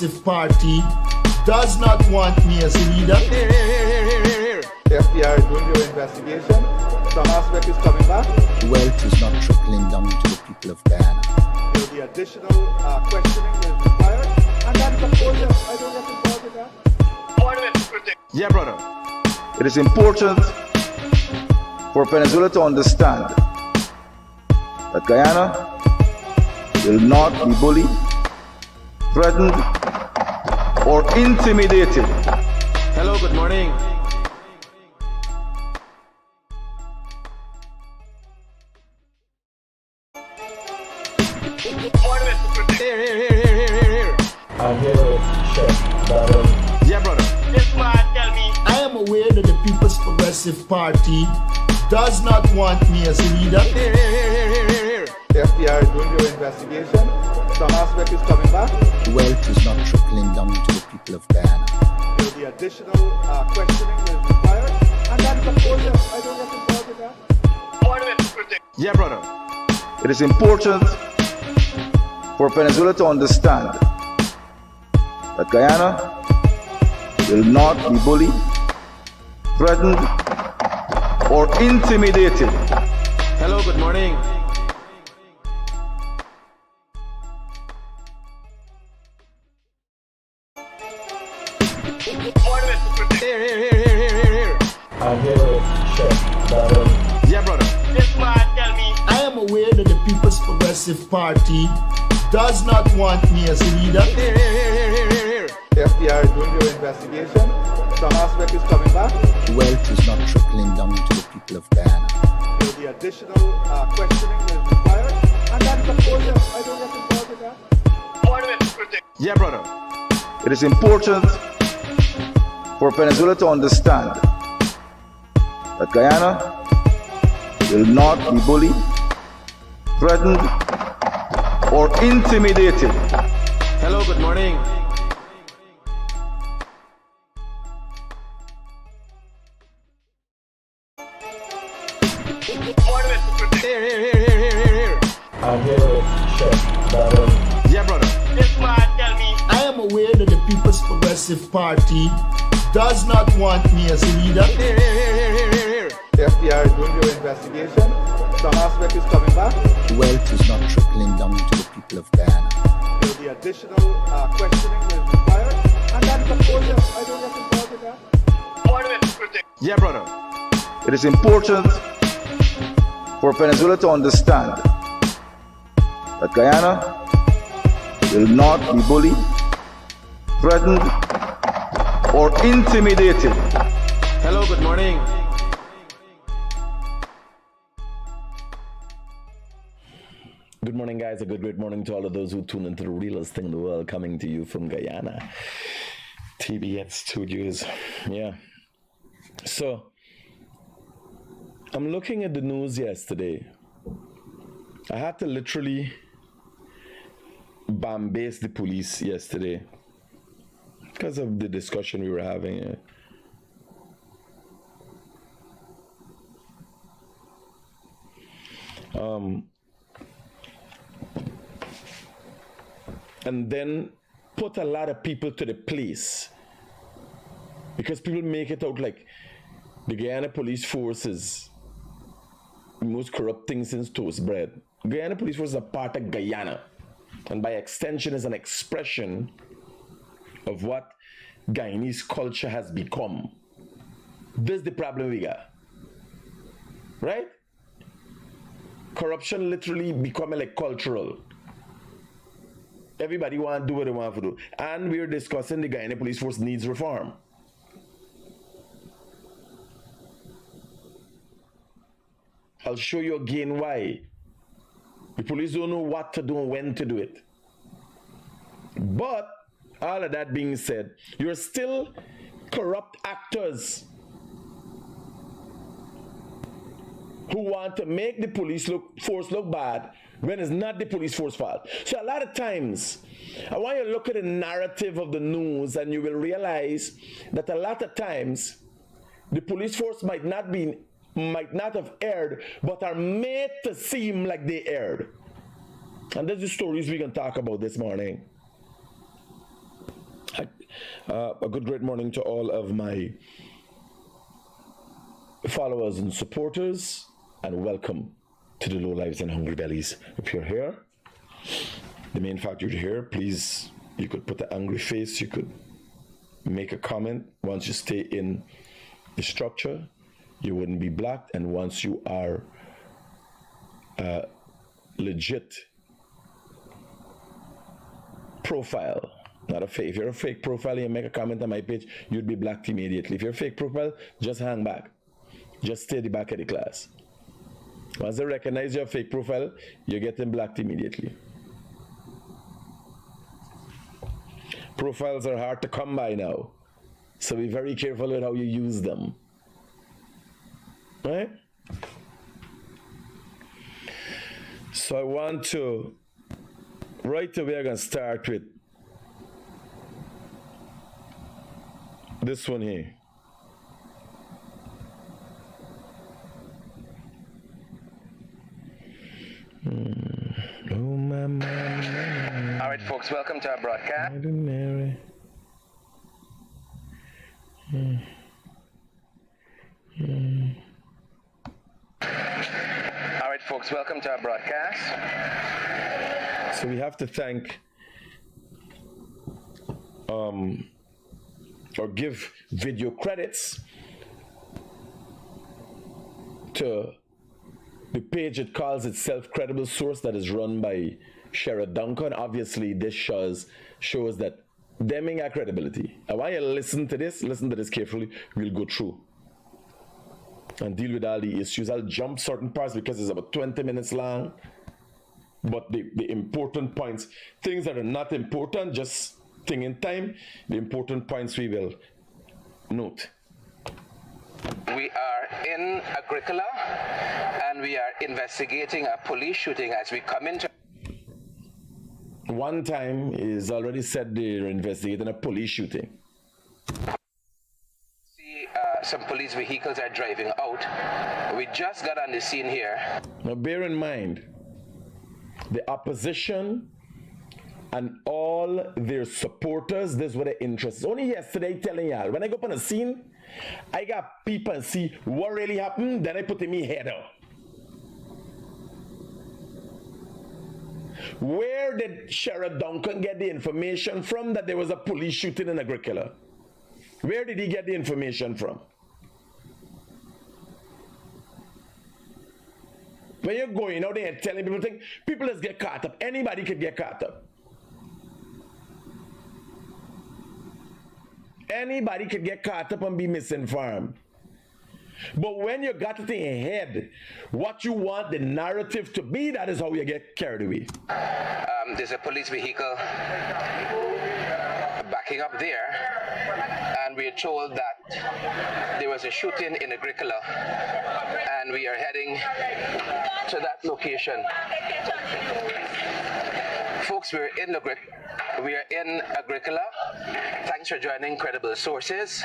Progressive Party does not want me as a leader. The FBI is doing their investigation. Some aspect is coming back. Wealth is not trickling down to the people of Guyana. There will be additional questioning that is required. And that is, of course, I don't get involved in that. Yeah, brother. It is important for Venezuela to understand that Guyana will not be bullied, threatened, or intimidated. Hello, good morning. Here. I'm here to check that. Yeah, brother. I am aware that the People's Progressive Party does not want me as a leader. Here. The FBI is doing their investigation. Some aspect is coming back. Wealth is not trickling down to the people of Guyana. There will be additional questioning that is required. And that is, of course, I don't get involved in that. Yeah, brother. It is important for Venezuela to understand that Guyana will not be bullied, threatened, or intimidated. Hello, good morning. Here. I'm here to check that. Yeah, brother. I am aware that the People's Progressive Party does not want me as a leader. Here. The FBI is doing their investigation. Some aspect is coming back. Wealth is not trickling down to the people of Guyana. There will be additional questioning that is required. And that is, of course, I don't get involved in that. Yeah, brother. It is important for Venezuela to understand that Guyana will not be bullied, threatened, or intimidated. Hello, good morning. Here. I'm here to check that. Yeah, brother. I am aware that the People's Progressive Party does not want me as a leader. Here. The FBI is doing their investigation. Some aspect is coming back. Wealth is not trickling down to the people of Guyana. There will be additional questioning that is required. And that is, of course, I don't get involved in that. Yeah, brother. It is important for Venezuela to understand that Guyana will not be bullied, threatened, or intimidated. Hello, good morning. Good morning, guys. A great morning to all of those who tune into the realest thing in the world, coming to you from Guyana, TBS Studios. Yeah. So, I'm looking at the news yesterday. I had to literally base the police yesterday because of the discussion we were having. And then put a lot of people to the police because people make it out like the Guyana police force is the most corrupt thing since toast bread. Guyana police force is a part of Guyana, and by extension is an expression of what Guyanese culture has become. This is the problem we got, right? Corruption literally becoming like cultural. Everybody want to do what they want to do, and we're discussing the Guyana police force needs reform. I'll show you again why. The police don't know what to do and when to do it. But all of that being said, you're still corrupt actors who want to make the police force look bad when it's not the police force fault. So a lot of times, I want you to look at the narrative of the news and you will realize that a lot of times the police force might not have erred, but are made to seem like they erred. And these are the stories we can talk about this morning. A good great morning to all of my followers and supporters, and welcome to the Low Lives and Hungry Bellies. If you're here, the main fact you're here, please, you could put an angry face, you could make a comment. Once you stay in the structure, you wouldn't be blocked, and once you are legit profile, not a fake. If you're a fake profile and you make a comment on my page, you'd be blocked immediately. If you're a fake profile, just hang back. Just stay at the back of the class. Once they recognize your fake profile, you're getting blocked immediately. Profiles are hard to come by now, so be very careful with how you use them. Right? So I want to, right away, I'm going to start with this one here. Oh, my, my. All right, folks, welcome to our broadcast. Mary. All right, folks, welcome to our broadcast. So we have to thank or give video credits to the page it calls itself Credible Source, that is run by Sherrod Duncan. Obviously, this shows that them ain't got credibility. I want you to listen to this carefully. We'll go through and deal with all the issues. I'll jump certain parts because it's about 20 minutes long. But the important points, things that are not important, just thing in time, the important points we will note. We are in Agricola and we are investigating a police shooting as we come into. One time is already said they're investigating a police shooting. See, some police vehicles are driving out. We just got on the scene here. Now bear in mind, the opposition and all their supporters, this is what their interest is. Only yesterday telling y'all, when I go up on a scene, I got people and see what really happened, then I put in me head out. Where did Sherrod Duncan get the information from that there was a police shooting in Agricola? Where did he get the information from? When you're going out there and telling people things, people just get caught up. Anybody could get caught up. Anybody could get caught up and be misinformed. But when you got it in your head, what you want the narrative to be, that is how you get carried away. There's a police vehicle backing up there, and we are told that there was a shooting in Agricola, and we are heading to that location. Folks, we're in Agricola. Thanks for joining Credible Sources.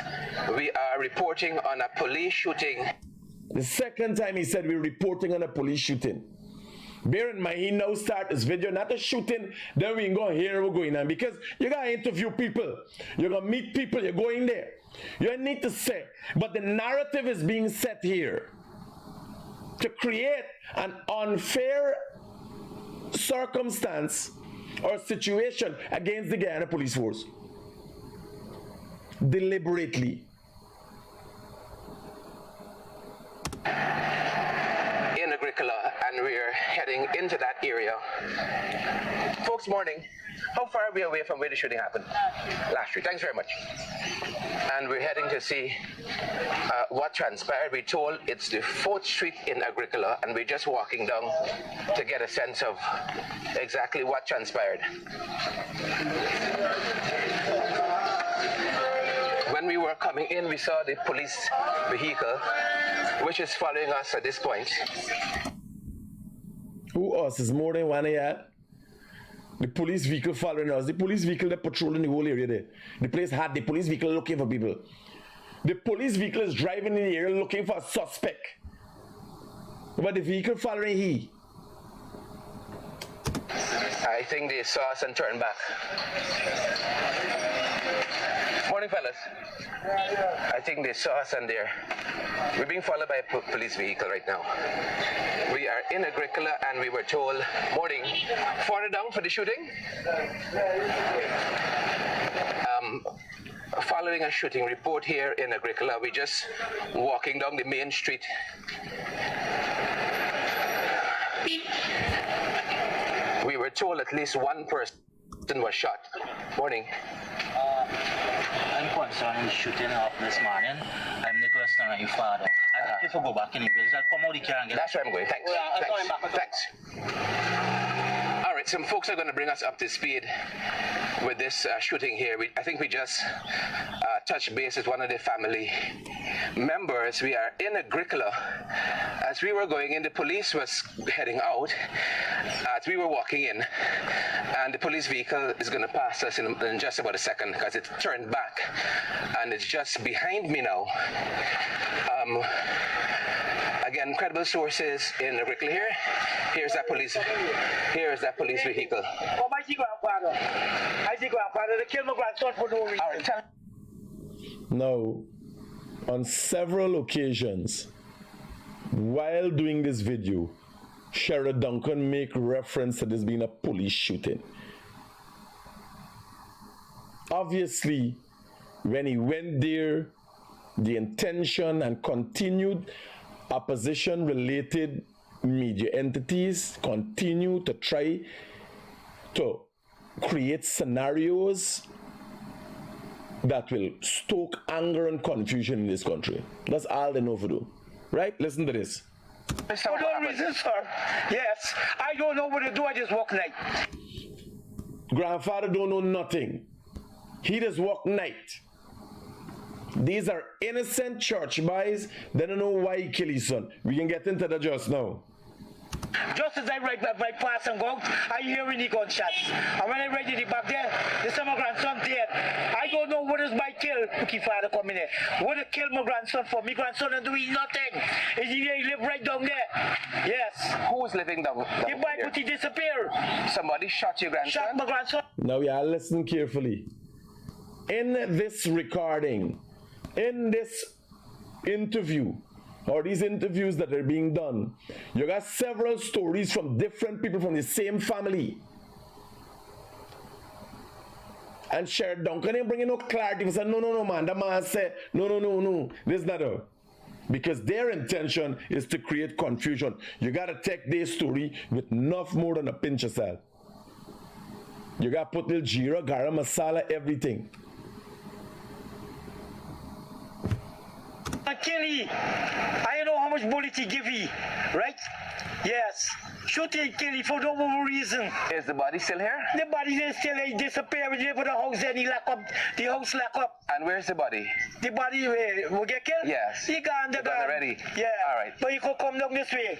We are reporting on a police shooting. The second time he said we're reporting on a police shooting. Bear in mind, he now start this video, not a shooting, then we can go hear what's going on. Because you got to interview people. You're going to meet people, you're going there. You need to say, but the narrative is being set here to create an unfair circumstance or situation against the Guyana police force. Deliberately. In Agricola, and we're heading into that area. Folks, morning. How far are we away from where the shooting happened? Last week. Thanks very much. And we're heading to see what transpired. We're told it's the 4th Street in Agricola, and we're just walking down to get a sense of exactly what transpired. When we were coming in, we saw the police vehicle, which is following us at this point. Who us? Is more than one here. The police vehicle following us. The police vehicle that patrolling the whole area there. The place had the police vehicle looking for people. The police vehicle is driving in the area looking for a suspect. But the vehicle following he. I think they saw us and turned back. Morning, fellas. I think they saw us and we're being followed by a police vehicle right now. We are in Agricola and we were told, morning, 400 down for the shooting. Following a shooting report here in Agricola, we're just walking down the main street. We were told at least one person was shot. Morning. I'm concerned with shooting up this morning. I'm the person and your father. I think if I go back in the village, I'll come out the car and get... That's where I'm going. Thanks. Thanks. All right, some folks are going to bring us up to speed with this shooting here. I think we just touched base with one of the family members. We are in Agricola. As we were going in, the police was heading out as we were walking in, and the police vehicle is going to pass us in just about a second because it turned back and it's just behind me now. Again, credible sources in Agricola here. Here's that police vehicle. Oh, my grandfather. I see grandfather. They killed my grandson for no reason. All right, tell Now, on several occasions, while doing this video, Sheriff Duncan make reference to this being a police shooting. Obviously, when he went there, the intention and continued opposition-related media entities continue to try to create scenarios that will stoke anger and confusion in this country. That's all they know to do. Right? Listen to this. For no reason, sir. Yes. I don't know what to do. I just walk night. Grandfather don't know nothing. He just walk night. These are innocent church boys. They don't know why he killed his son. We can get into that just now. Just as I ride my pass and go, I hear any gunshots. And when I ride in the back there, they say my grandson dead. I don't know what is my kill. Cookie father coming there. What to kill my grandson for? My grandson and doing nothing. He live right down there. Yes. who is living down The boy here? put he disappear. Somebody shot your grandson? Shot my grandson. Now you all listen carefully. In this recording, in this interview, or these interviews that are being done, you got several stories from different people from the same family. And Sheriff Duncan ain't bringing no clarity. He said, no, man. The man said, no. This not a. Because their intention is to create confusion. You got to take their story with enough more than a pinch of salt. You got to put little jeera, garam masala, everything. Kelly, I don't know how much bullet he give you, right? Yes. Shoot him, Kelly, for no more reason. Is the body still here? The body is still disappear. We live in the house and he lock up. The house lock up. And where's the body? The body will get killed? Yes. He gone, the Gone already? Yeah. All right. But he could come down this way.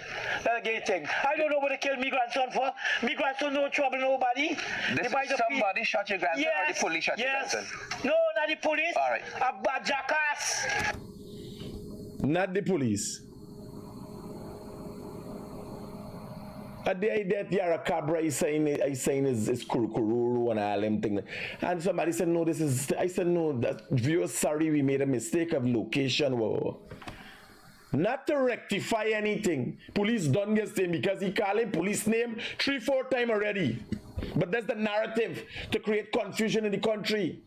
Thing. I don't know what to kill me grandson for. Me grandson no trouble nobody. Somebody shot your grandson or the police shot your grandson? No, not the police. All right. A jackass. Not the police. At the idea that you're a cabra, he's saying is kurukuru and all them things. And somebody said, no, this is, I said, no, we're sorry, we made a mistake of location. Whoa. Not to rectify anything. Police done this thing because he called him police name 3-4 times already. But that's the narrative to create confusion in the country.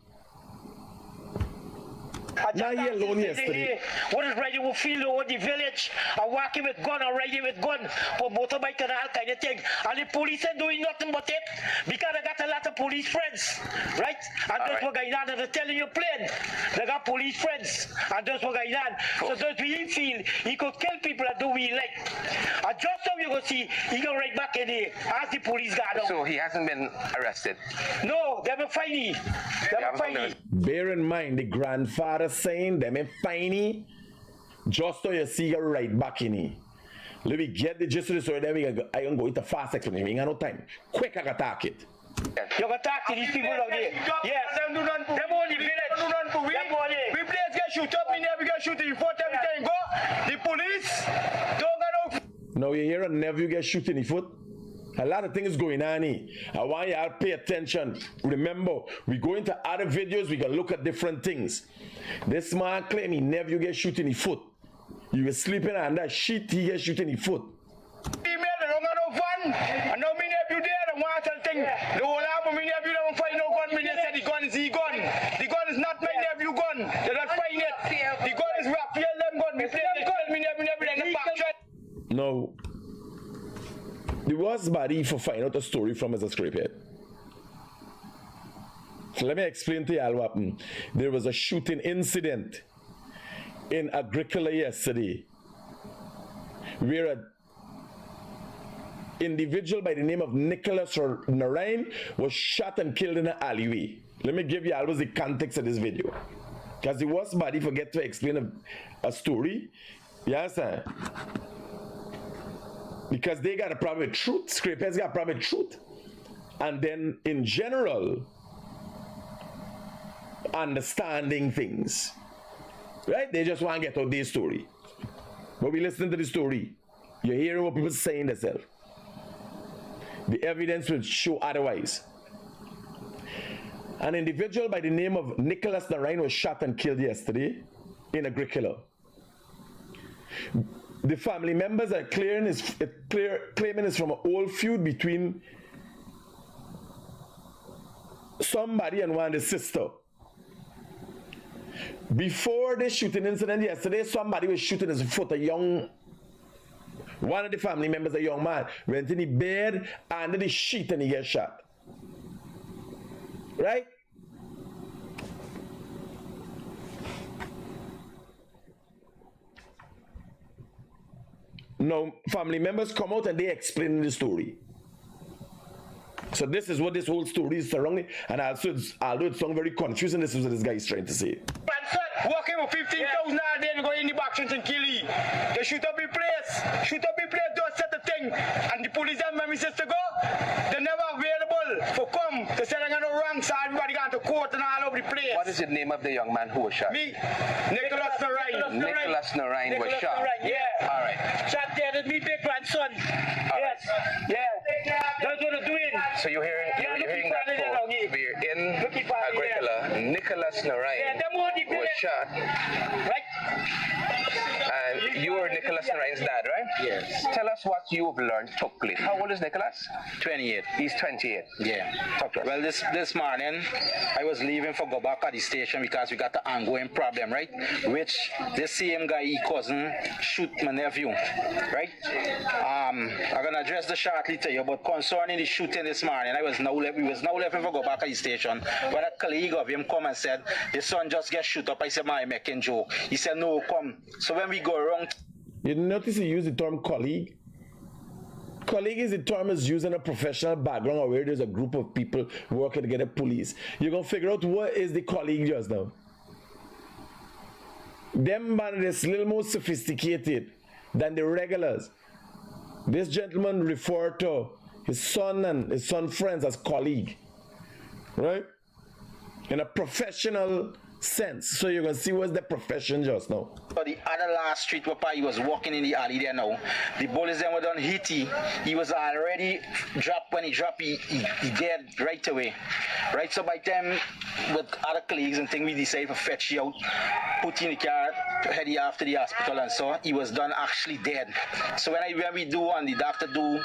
Now he alone yesterday. What is riding with field over the village? I'm walking with gun or riding with gun for motorbike and all kind of thing. And the police ain't doing nothing but it because I got a lot of police friends, right? And that's what going on. And they're telling you plain. They got police friends. And that's what going on. So does he feel he could kill people and do what he like. And just so you go see, he go right back in here as the police got out. So he hasn't been arrested? No, they will find me. They will find me. Bear in mind, the grandfather saying them ain't finey, just so you see you right back in here. Let me get the gist of the story, then I can go into fast explanation. We ain't got no time. Quick, I can attack it. You can talk to these people out there. Yes. Them only village. We place get shoot up in there, we get shoot in 4 times every time go. The police don't got no. Now you hear a nephew get shot in the foot? A lot of things going on here. I want y'all to pay attention. Remember, we go into other videos, we can look at different things. This man claim he nephew get shot in the foot. You were sleeping on that sheet, he get shot in the foot. Email, I don't got no fun. I know me nephew there, the one thing. The whole album, me nephew don't find no gun. Me said the gun is the gun. The gun is not my nephew gun. They don't find it. The gun is Raphael them gun. Me play them gun. Me nephew in the back shot. No. The worst body for finding out a story from is a scrapehead. So let me explain to you all what happened. There was a shooting incident in Agricola yesterday where an individual by the name of Nicholas Narain was shot and killed in an alleyway. Let me give you always the context of this video. Because the worst body forget to explain a story. You understand? Because they got a problem with truth. Scrapeheads got a problem with truth. And then in general, understanding things. Right? They just want to get out their story. But we listen to the story. You're hearing what people are saying themselves. The evidence will show otherwise. An individual by the name of Nicholas Narain was shot and killed yesterday in Agricola. The family members are claiming it's from an old feud between somebody and one of the sister. Before the shooting incident yesterday, somebody was shooting his foot. One of the family members, a young man, went in the bed under the sheet and he gets shot. Right? Now, family members come out and they explain the story. So this is what this whole story is surrounding, and although it sounds very confusing, this is what this guy is trying to say. Walking with 15,000 all day and go in the back and kill you. They shoot up in place, don't set the thing. And the police and my sister go, they're never available for come. They say they're going to wrong, so everybody got to court and all over the place. What is the name of the young man who was shot? Me, Nicholas Narain. Nicholas Narain was shot. Yeah. All right. Shot dead is me big grandson. Yes. Yeah. That's what they're doing. So you're hearing that quote. We're in Agricola. Nicholas Narain was shot. Right? And you were Nicholas Narain's dad, right? Yes. Tell us what you've learned took place. How old is Nicholas? 28. He's 28. Yeah. Talk to us. Well, this morning, I was leaving for go back at the station because we got the ongoing problem, right? Which this same guy, he cousin, shoot my nephew, right? I'm gonna address the shortly to you, but concerning the shooting this morning, we was now leaving for go back at the station. When a colleague of him come and said, his son just get shoot up. I said, "My making joke." He said, "No, come." So when we go around, You notice he used the term colleague. Colleague is the term is used in a professional background or where there's a group of people working together, police. You're gonna figure out what is the colleague just now. Them man is a little more sophisticated than the regulars. This gentleman referred to his son and his son friends as colleague, right? In a professional sense. So you're gonna see what's the profession just now. the other last street where he was walking in the alley there now, the bullets then were done hit he was already dropped. When he dropped, he dead right away. Right, so by time with other colleagues and things, we decided to fetch you out, put in the car, head you after the hospital, and so he was done actually dead. So when we do and the doctor do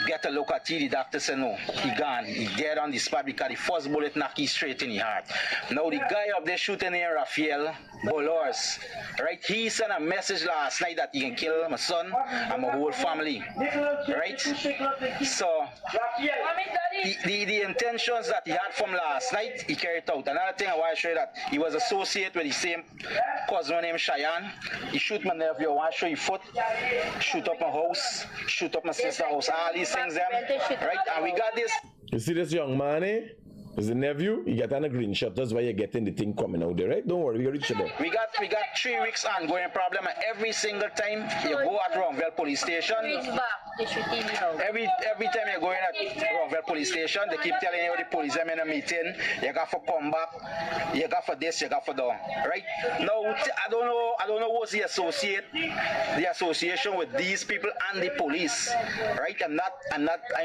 get a look at it, the doctor said no, he gone, he dead on the spot because the first bullet knocked him straight in the heart. Now the guy up there shooting in Raphael Bolors, right, he sent a message last night that he can kill my son and my whole family, right? So the intentions that he had from last night, he carried out. Another thing I want to show you that he was associated with the same cousin named Cheyenne. He shoot my nephew, I want to show you foot, shoot up my house, shoot up my sister's house, all these things them, right? And we got this. You see this young man, eh? Is the nephew? He got on a green shirt. That's why you're getting the thing coming out there, right? Don't worry, we reach it there. We got 3 weeks ongoing problem, and every single time you go at Ronville police station, Every time you go in at Rockville police station, they keep telling you the police them in a meeting, you got to come back, you got for this, you got for that. Right? Now I don't know what's the association with these people and the police. Right? I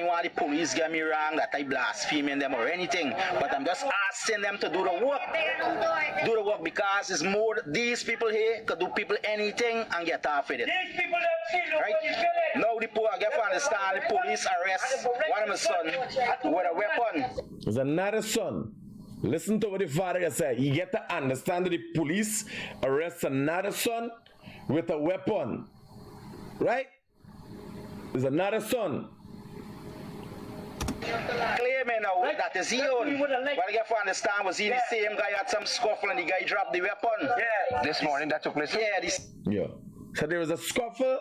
want the police get me wrong that I blaspheming them or anything, but I'm just asking them to do the work. Do the work because it's more these people here could do people anything and get off with it. These people don't feel Right? Now the I get to understand the police arrest one of my son with a weapon. There's another son. Listen to what the father said. You get to understand that the police arrest another son with a weapon. Right? There's another son. Claiming now that is he own. What I get to understand was he the same guy had some scuffle and the guy dropped the weapon. Yeah. This morning that took place? Yeah, this. Yeah. So there was a scuffle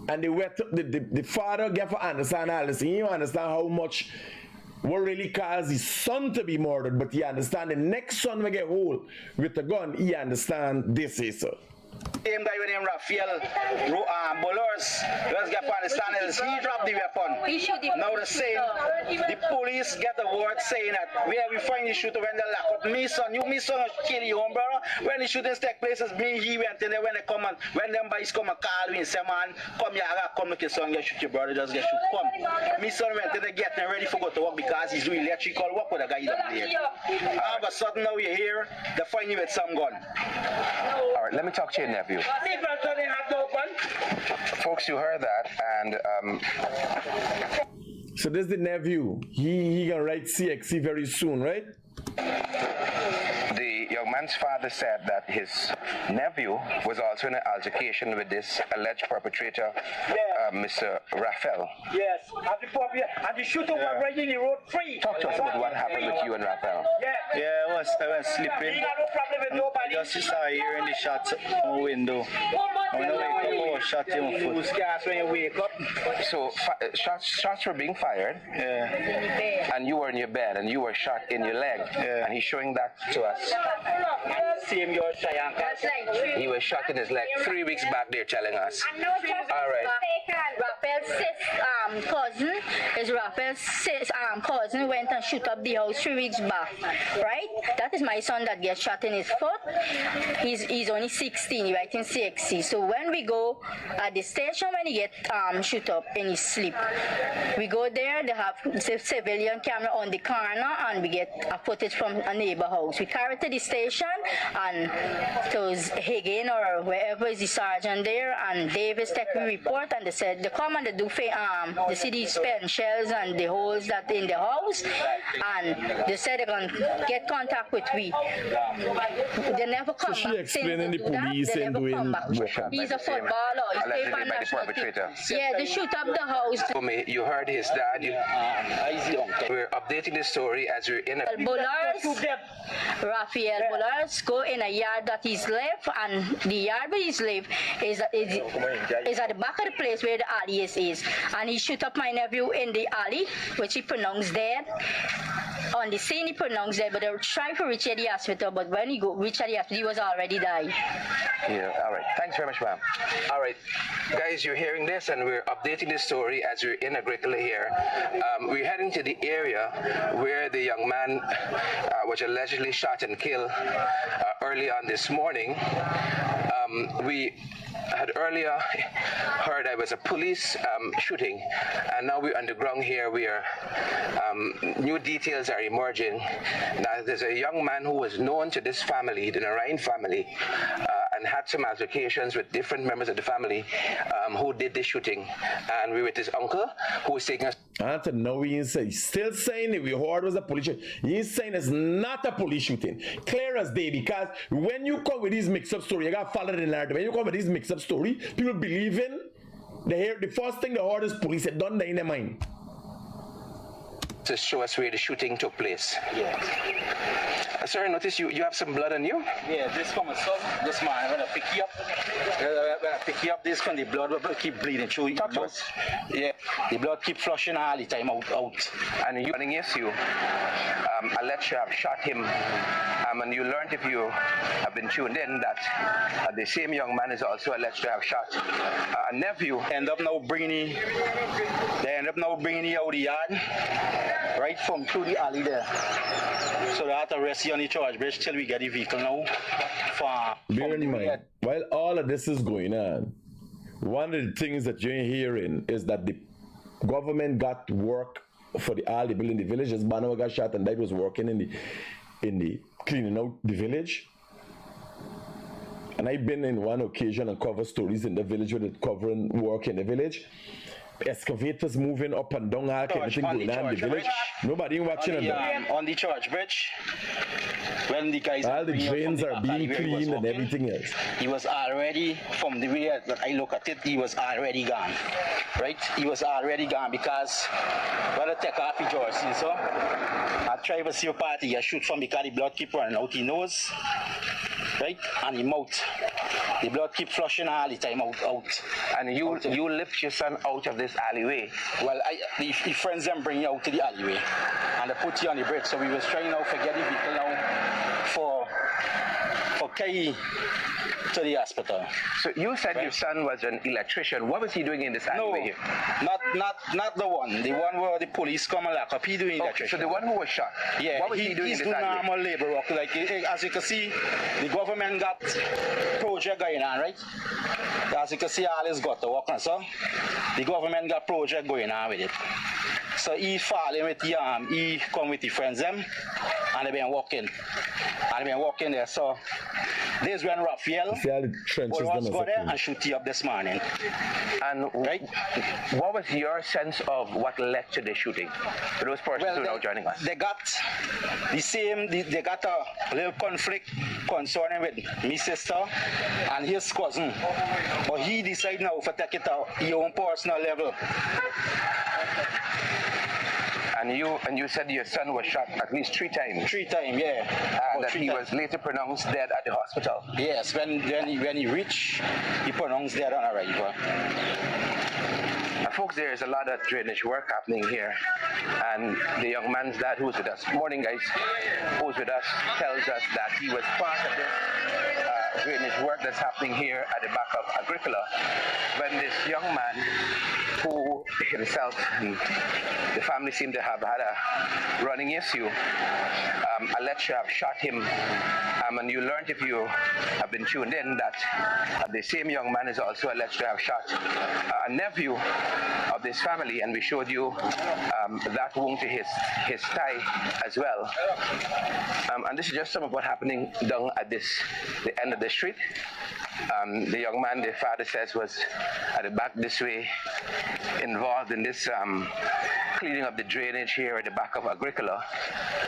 and the father get to understand all this. You understand how much what really caused his son to be murdered, but he understand the next son will get hold with a gun. He understand this is so. Same guy with him, Raphael Bullers. Let's get to understand is he dropped the weapon. Now the same, the police get a word saying that where we find the shooter when they lock up me son. You me son kill you home, brother. When the shootings take place, it's me, he went in there when they come and when them boys come and call me and say, man, come here, I gotta come look your son, get shoot your brother, just get shoot. Come. Me son went in there getting ready for go to work because he's doing electrical work with a guy down there. All of a sudden now you're here, they find you with some gun. All right, let me talk to your nephew. Folks, you heard that, and So this is the nephew. He gonna write CXC very soon, right? the young man's father said that his nephew was also in an altercation with this alleged perpetrator, Mr. Raphael. Yes, and the shooter was right in the road free. Talk to us about what happened with you and Raphael. Yeah, I was sleeping. He got no problem with nobody. Just started hearing the shots on the window. When I wake up, I was shot in my foot. When you wake up. So shots were being fired, and you were in your bed, and you were shot in your leg, and he's showing that to us. Same your He was shot in his leg 3 weeks back. They're telling us. All right. Raphael's cousin went and shoot up the house 3 weeks back, right? That is my son that gets shot in his foot. He's only 16, he writing CXC. So when we go at the station, when he get shoot up in his sleep, we go there, they have civilian camera on the corner, and we get a footage from a neighbor house. We carry it to the station, and to Higgin or wherever is the sergeant there, and Davis take the report, and they said they come and they do they see the spent shells and the holes that in the house, and they said they're gonna get contact with we. They never come So she back. explaining the police and doing. He's a footballer. He's Allegedly paper by the national team. perpetrator. Yeah, they shoot up the house. For me, you heard his dad. We're updating this story as we're in a. Raphael Bullers go in a yard that he's left, and the yard where he's live is at the back of the place where the alley is. And he shoot up my nephew in the alley, which he pronounced dead. On the scene he pronounced dead, but they were trying to reach at the hospital, but when he reached at the hospital, he was already died. Yeah, all right. Thanks very much, ma'am. All right, guys, you're hearing this, and we're updating this story as we're in Agricola here. We're heading to the area where the young man was allegedly shot and killed early on this morning. We had earlier heard there was a police shooting, and now we're underground here. We are new details are emerging. Now there's a young man who was known to this family, the Narayan family, and had some altercations with different members of the family who did the shooting. And we were with his uncle who was taking us. Until now, he's still saying that we heard was a police shooting. He's saying it's not a police shooting. Clear as day, because when you come with these mix-up story, you got to follow the narrative. When you come with these mix-up story, people believe in, the first thing they heard is police had done that in their mind. to show us where the shooting took place. Yeah. Sir, I notice you have some blood on you. Yeah, this from a son, this man, when I pick you up, this from the blood will keep bleeding through. Talk to us. Yeah, the blood keep flushing all the time out. And you running issue, alleged you have shot him, and you learned, if you have been tuned in, that the same young man is also alleged to have shot a nephew. They end up now bringing you out the yard, right from through the alley there. So they have to arrest you on the charge bridge till we get the vehicle now. Bear in mind, while all of this is going on, one of the things that you're hearing is that the government got work for all the building the village. As Banoa got shot and that was working in the cleaning out the village. And I've been in one occasion and cover stories in the village with it covering work in the village. Excavators moving up and down, everything going on in the village. Nobody watching on the charge bridge. When the guys all the drains are being cleaned and everything else. He was already, from the way that I look at it, he was already gone. Right? He was already gone because when I take off his jersey, so I try to see a party, I shoot from because the blood keep running out his nose, right? And his mouth. The blood keep flushing all the time out. And you lift your son out of this alleyway. Well, the friends them bring you out to the alleyway and they put you on the bridge. So we was trying now to get the vehicle now for carry to the hospital. So you said your son was an electrician. What was he doing in this alleyway here? Not the one. The one where the police come and lock up. He doing electrician. So the one who was shot. Yeah. What was he doing in this alleyway? He's doing normal labor work. Like as you can see, the government got project going on, right? As you can see, all is got to work on. So the government got project going on with it. So he falling with the he come with the friends them, and they been walking. And they been walking there. So this when Raphael was go there and shoot you up this morning. And right? What was your sense of what led to the shooting? For those persons who are now joining us. They got the same, they got a little conflict concerning with my sister and his cousin. But he decided now to take it to his own personal level. And you said your son was shot at least 3 times. 3 times, yeah. And that he was later pronounced dead at the hospital. Yes, when he reached, he pronounced dead on arrival. Folks, there is a lot of drainage work happening here, and the young man's dad, who's with us, morning guys, who's with us, tells us that he was part of this drainage work that's happening here at the back of Agricola when this young man, who himself and the family seem to have had a running issue, alleged to have shot him. And you learned, if you have been tuned in, that the same young man is also alleged to have shot a nephew of this family, and we showed you that wound to his thigh as well. And this is just some of what happening down at the end of the street. The young man, the father says, was at the back this way, involved in this cleaning up the drainage here at the back of Agricola,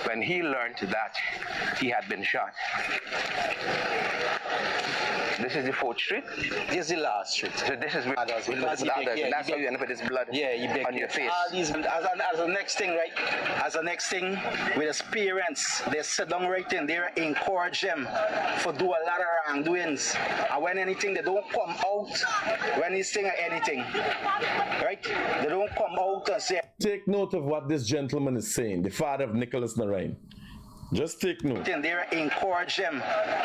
when he learned that he had been shot. This is the 4th street? This is the last street. So this is where others, that's how you end up with this blood on your face. As the next thing, right? As the next thing, with his parents, they sit down right in there, encourage them for do a lot of wrongdoings. And when anything, they don't come out when he's saying anything. Right? They don't come out and say. Take note of what this gentleman is saying, the father of Nicholas Narain. Just take note. In there, encourage them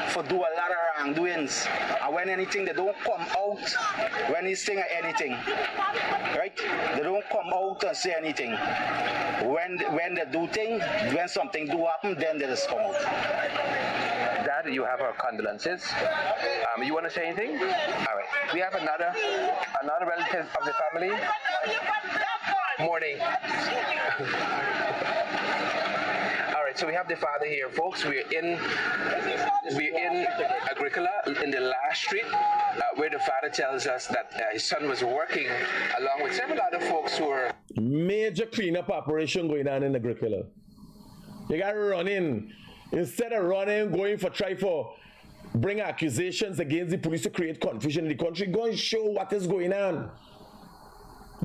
for do a lot of wrongdoings. And when anything, they don't come out when he's saying anything. Right? They don't come out and say anything. When they do things, when something do happen, then they just come out. Dad, you have our condolences. You want to say anything? All right. We have another relative of the family. Morning. So we have the father here, folks. We're in Agricola, in the last street, where the father tells us that his son was working along with several other folks who are... Major cleanup operation going on in Agricola. You got to run in. Instead of running, going for try for bring accusations against the police to create confusion in the country, go and show what is going on.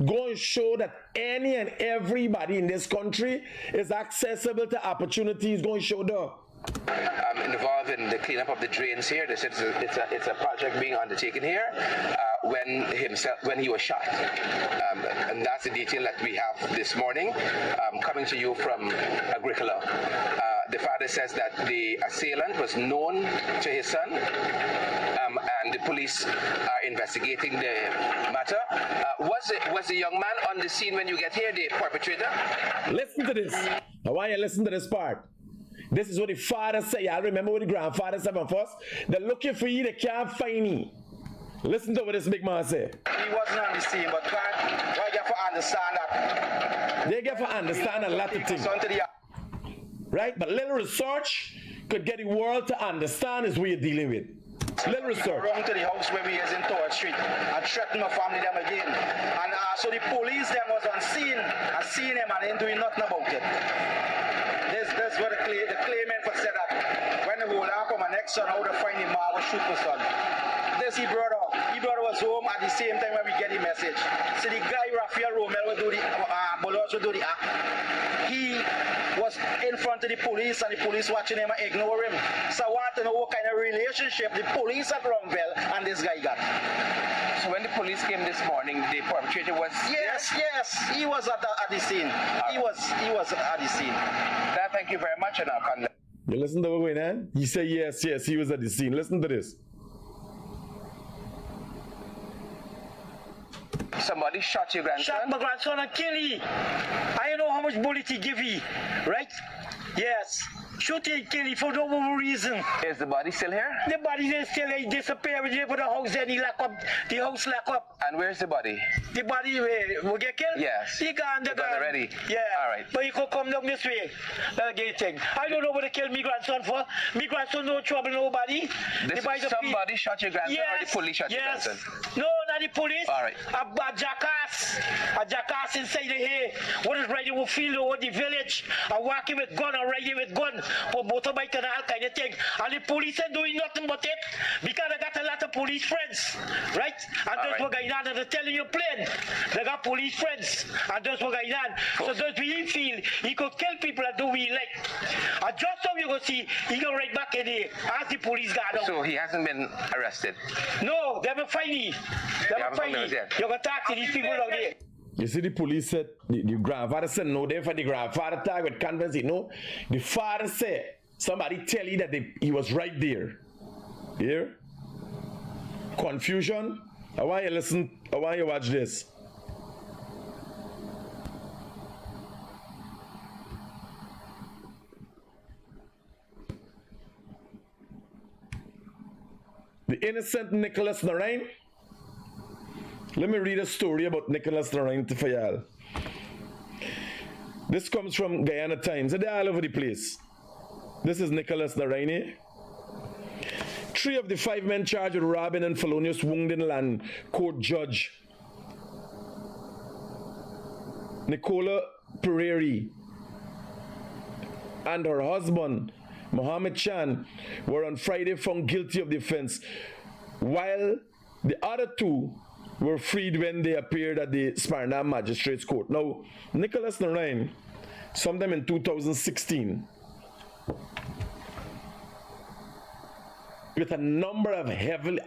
go and show that any and everybody in this country is accessible to opportunities. Go and show that. Involved in the cleanup of the drains here. It's a project being undertaken here when he was shot. And that's the detail that we have this morning, coming to you from Agricola. The father says that the assailant was known to his son, and the police are investigating the matter. Was the young man on the scene when you get here, the perpetrator? Listen to this. I want you to listen to this part. This is what the father said. Y'all remember what the grandfather said first? They're looking for you, they can't find me. Listen to what this big man said. He wasn't on the scene, but why you have to understand that? They get to understand a lot of things. Right? But little research could get the world to understand is what you're dealing with. Little research. Wrong to the house where we is in Tower Street and threaten my family them again. And so the police them was on scene and seeing them and ain't doing nothing about it. That's what the claimant for said that when the whole come my next son, how to find him, I was shoot my son. This he brother was home at the same time when we get the message. So the guy Raphael Romel will do the Bolos will do the act. He was in front of the police and the police watching him and ignore him. So I want to know what kind of relationship the police at Ronville and this guy got. So when the police came this morning, the perpetrator was yes, he was at the scene. He was at the scene. Thank you very much, and I'll come. You listen to what's going on? He said yes, he was at the scene. Listen to this. Somebody shot your grandson? Shot my grandson and kill him. I don't know how much bullet he give you, right? Yes. Shoot him, kill him for no reason. Is the body still here? The body is still here. He disappeared. We for the house and he lock up. The house lock up. And where's the body? The body will get killed? Yes. He gone. Gone already? Yeah. All right. But he could come down this way. That's the thing. I don't know what they killed me grandson for. Me grandson no trouble nobody. Somebody shot your grandson or the police shot your grandson? No, not the police. All right. A jackass. A jackass inside the hay. What is riding with field over the village. And walking with gun and riding with gun. For motorbike and all kind of thing. And the police ain't doing nothing but it. Because I got a lot of police friends. Right? And that's what going on. And they're telling you plain. They got police friends. And that's what going on. So does he feel he could kill people and do what he like. And just so you go see, he go right back in here. As the police got out. So he hasn't been arrested? No, they haven't find me. They haven't find me. You're going to talk to these people out there. You see, the police said, the grandfather said no, therefore the grandfather tag with confidence, no. The father said, somebody tell you that he was right there. Here? Confusion? I want you to listen, I want you to watch this. The innocent Nicholas Narain. Let me read a story about Nicholas Narain for y'all. This comes from Guyana Times. They're all over the place. This is Nicholas Narain. 3 of the 5 men charged with robbing and felonious wounding land court judge Nicola Pereira and her husband Mohammed Chan were on Friday found guilty of the offense, while the other 2 were freed when they appeared at the Sparna Magistrates Court. Now, Nicholas Narain, sometime in 2016, with a number of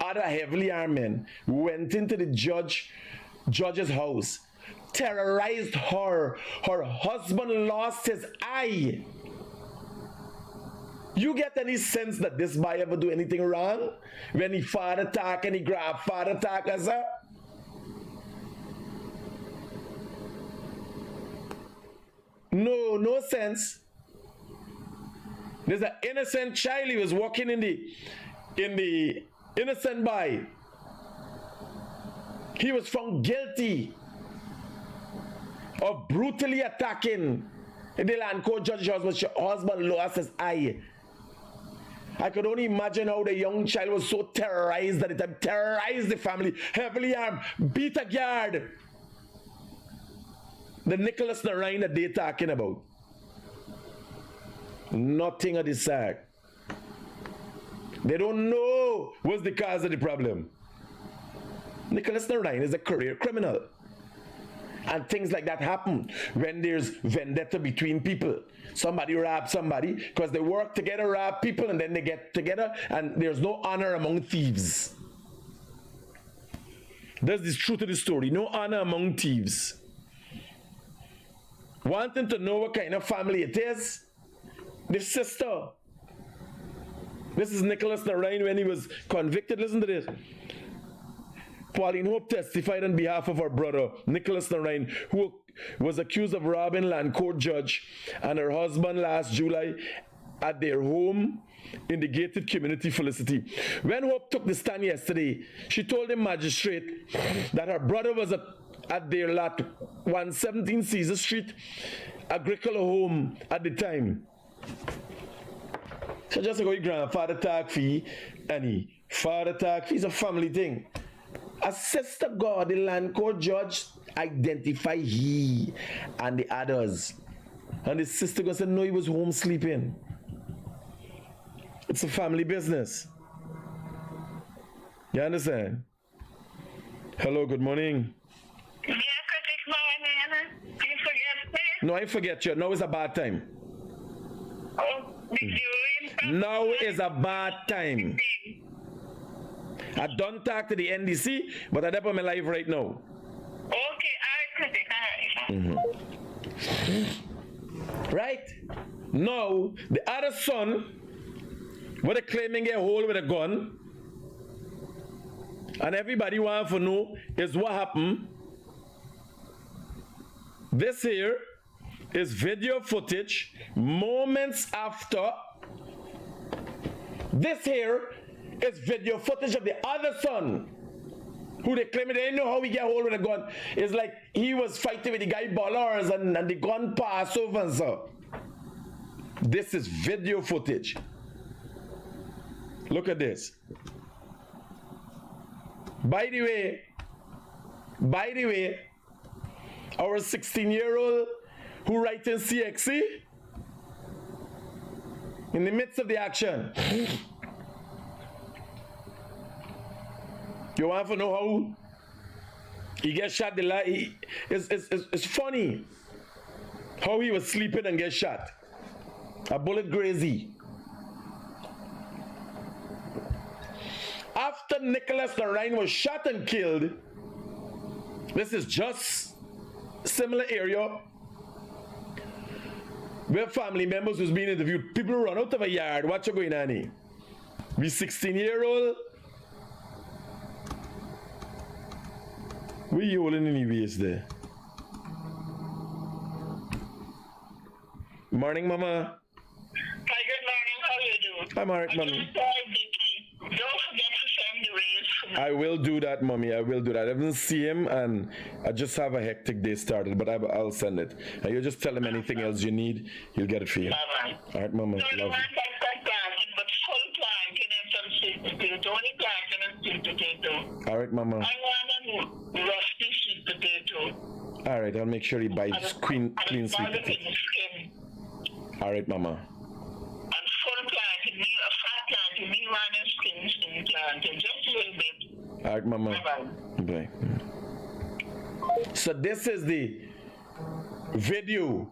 other heavily armed men, went into the judge's house, terrorized her. Her husband lost his eye. You get any sense that this boy ever do anything wrong? When he father attack and he grandfather attack as a? No sense. There's an innocent child. He was walking in the innocent boy. He was found guilty of brutally attacking the land court judge's husband lost his eye. I could only imagine how the young child was so terrorized that it had terrorized the family. Heavily armed, beat a guard. The Nicholas Narain that they're talking about. Nothing of the sort. They don't know what's the cause of the problem. Nicholas Narain is a career criminal. And things like that happen when there's vendetta between people. Somebody rob somebody because they work together, rob people, and then they get together, and there's no honor among thieves. That's the truth of the story. No honor among thieves. Wanting to know what kind of family it is? The sister. This is Nicholas Narain when he was convicted. Listen to this. Pauline Hope testified on behalf of her brother, Nicholas Narain, who was accused of robbing land court judge and her husband last July at their home in the gated community Felicity. When Hope took the stand yesterday, she told the magistrate that her brother was at their lot 117 Caesar Street, Agricola home at the time. So just go, your grandfather tag fee, and he father tag fee is a family thing. A sister God, the land court judge, identify he and the others. And the sister God said, no, he was home sleeping. It's a family business. You understand? Hello, good morning. Yeah, Critic, morning. You forget me? No, I forget you. Now is a bad time. Oh, did you Now is a bad time. I don't talk to the NDC, but I'm up on my live right now. Okay, all right, Critic, all right. Right? Now, the other son, what they claiming a hole with a gun, and everybody wants to know is what happened. This here is video footage moments after. This here is video footage of the other son who they claim they didn't know how he get hold of the gun. It's like he was fighting with the guy ballers and the gun passed over and so. This is video footage. Look at this. By the way, our 16-year-old who writes in CXC in the midst of the action. You want to know how he gets shot? It's funny how he was sleeping and get shot. A bullet grazed. After Nicholas Narain was shot and killed, this is just similar area where family members was being interviewed. People run out of a yard. What you going on here? We 16-year-old. Where you holding any waist there? Morning, Mama. Hi, good morning. How you doing? I'm alright, Mommy. Don't forget to send the raise. I will do that, Mommy. I will do that. I didn't see him, and I just have a hectic day started, but I'll send it. And you just tell him anything else you need, he'll get it for you. Bye-bye. Alright, Mama. No, Love the you. one that's planting, but full planting and some sweet potato. Only planting and sweet potato. Alright, Mama. I want a rusty sweet potato. Alright, I'll make sure he buys clean sweet potato. potato. Alright, Mama. And full planting, me a fat planting, me one and skin planting, just a little bit. Alright, Mama. Bye-bye. Bye. So this is the video.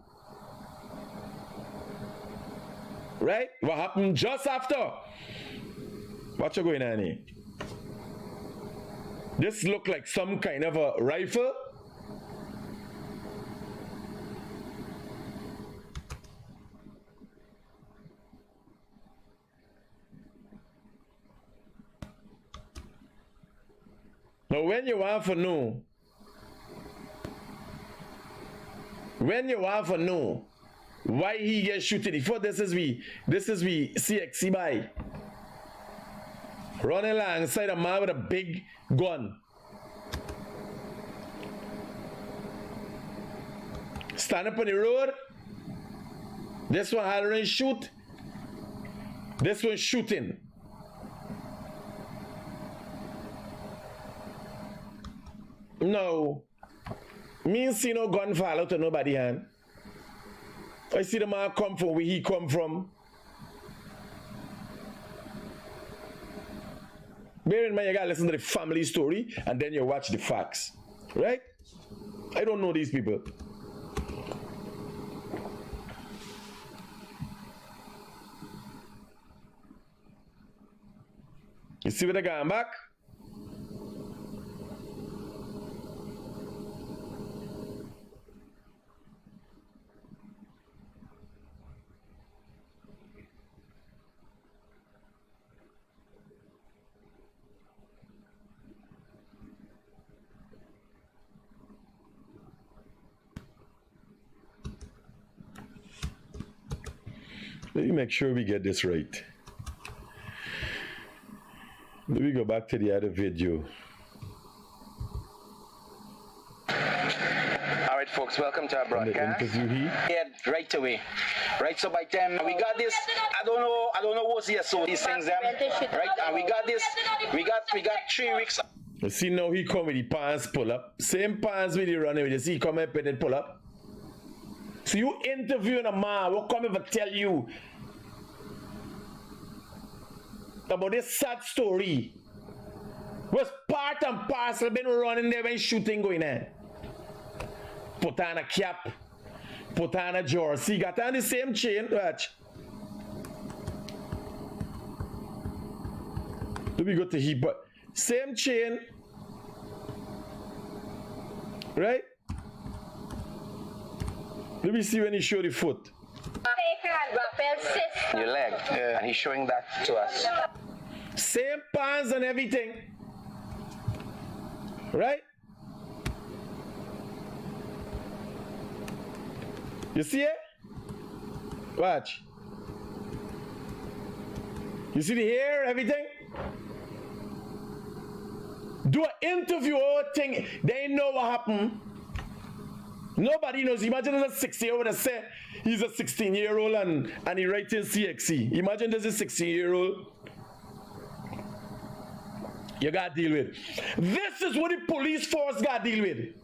Right? What happened just after? What you going on here? This look like some kind of a rifle. Now when you want to know why he gets shooting before, this is we CXC by running alongside a man with a big gun, stand up on the road. This one hollering shoot, this one shooting. No, me see no gun fall out of nobody hand. I see the man come from where he come from. Bear in mind, you gotta listen to the family story and then you watch the facts, right? I don't know these people. You see where they're going back? Let me make sure we get this right. Let me go back to the other video. All right, folks, welcome to our The broadcast. interview here. Yeah, right away. Right, so by time we got this, I don't know what's here, so these things them. Right, and we got this, we got 3 weeks. You see now he come with the pants pull up. Same pants with the running with. You see he come up and pull up. So you interviewing a man, what come ever tell you about this sad story? Was part and parcel been running there when shooting going on. Put on a cap, put on a jersey, got on the same chain, watch. Let me go to heap, but same chain, right? Let me see when he show the foot. Your leg. Yeah. And he's showing that to us. Same pants and everything. Right? You see it? Watch. You see the hair, everything? Do an interview or thing. They know what happened. Nobody knows. Imagine there's a 16-year-old that say he's a 16-year-old and he writes in CXC. Imagine there's a 16-year-old you got to deal with. This is what the police force got to deal with.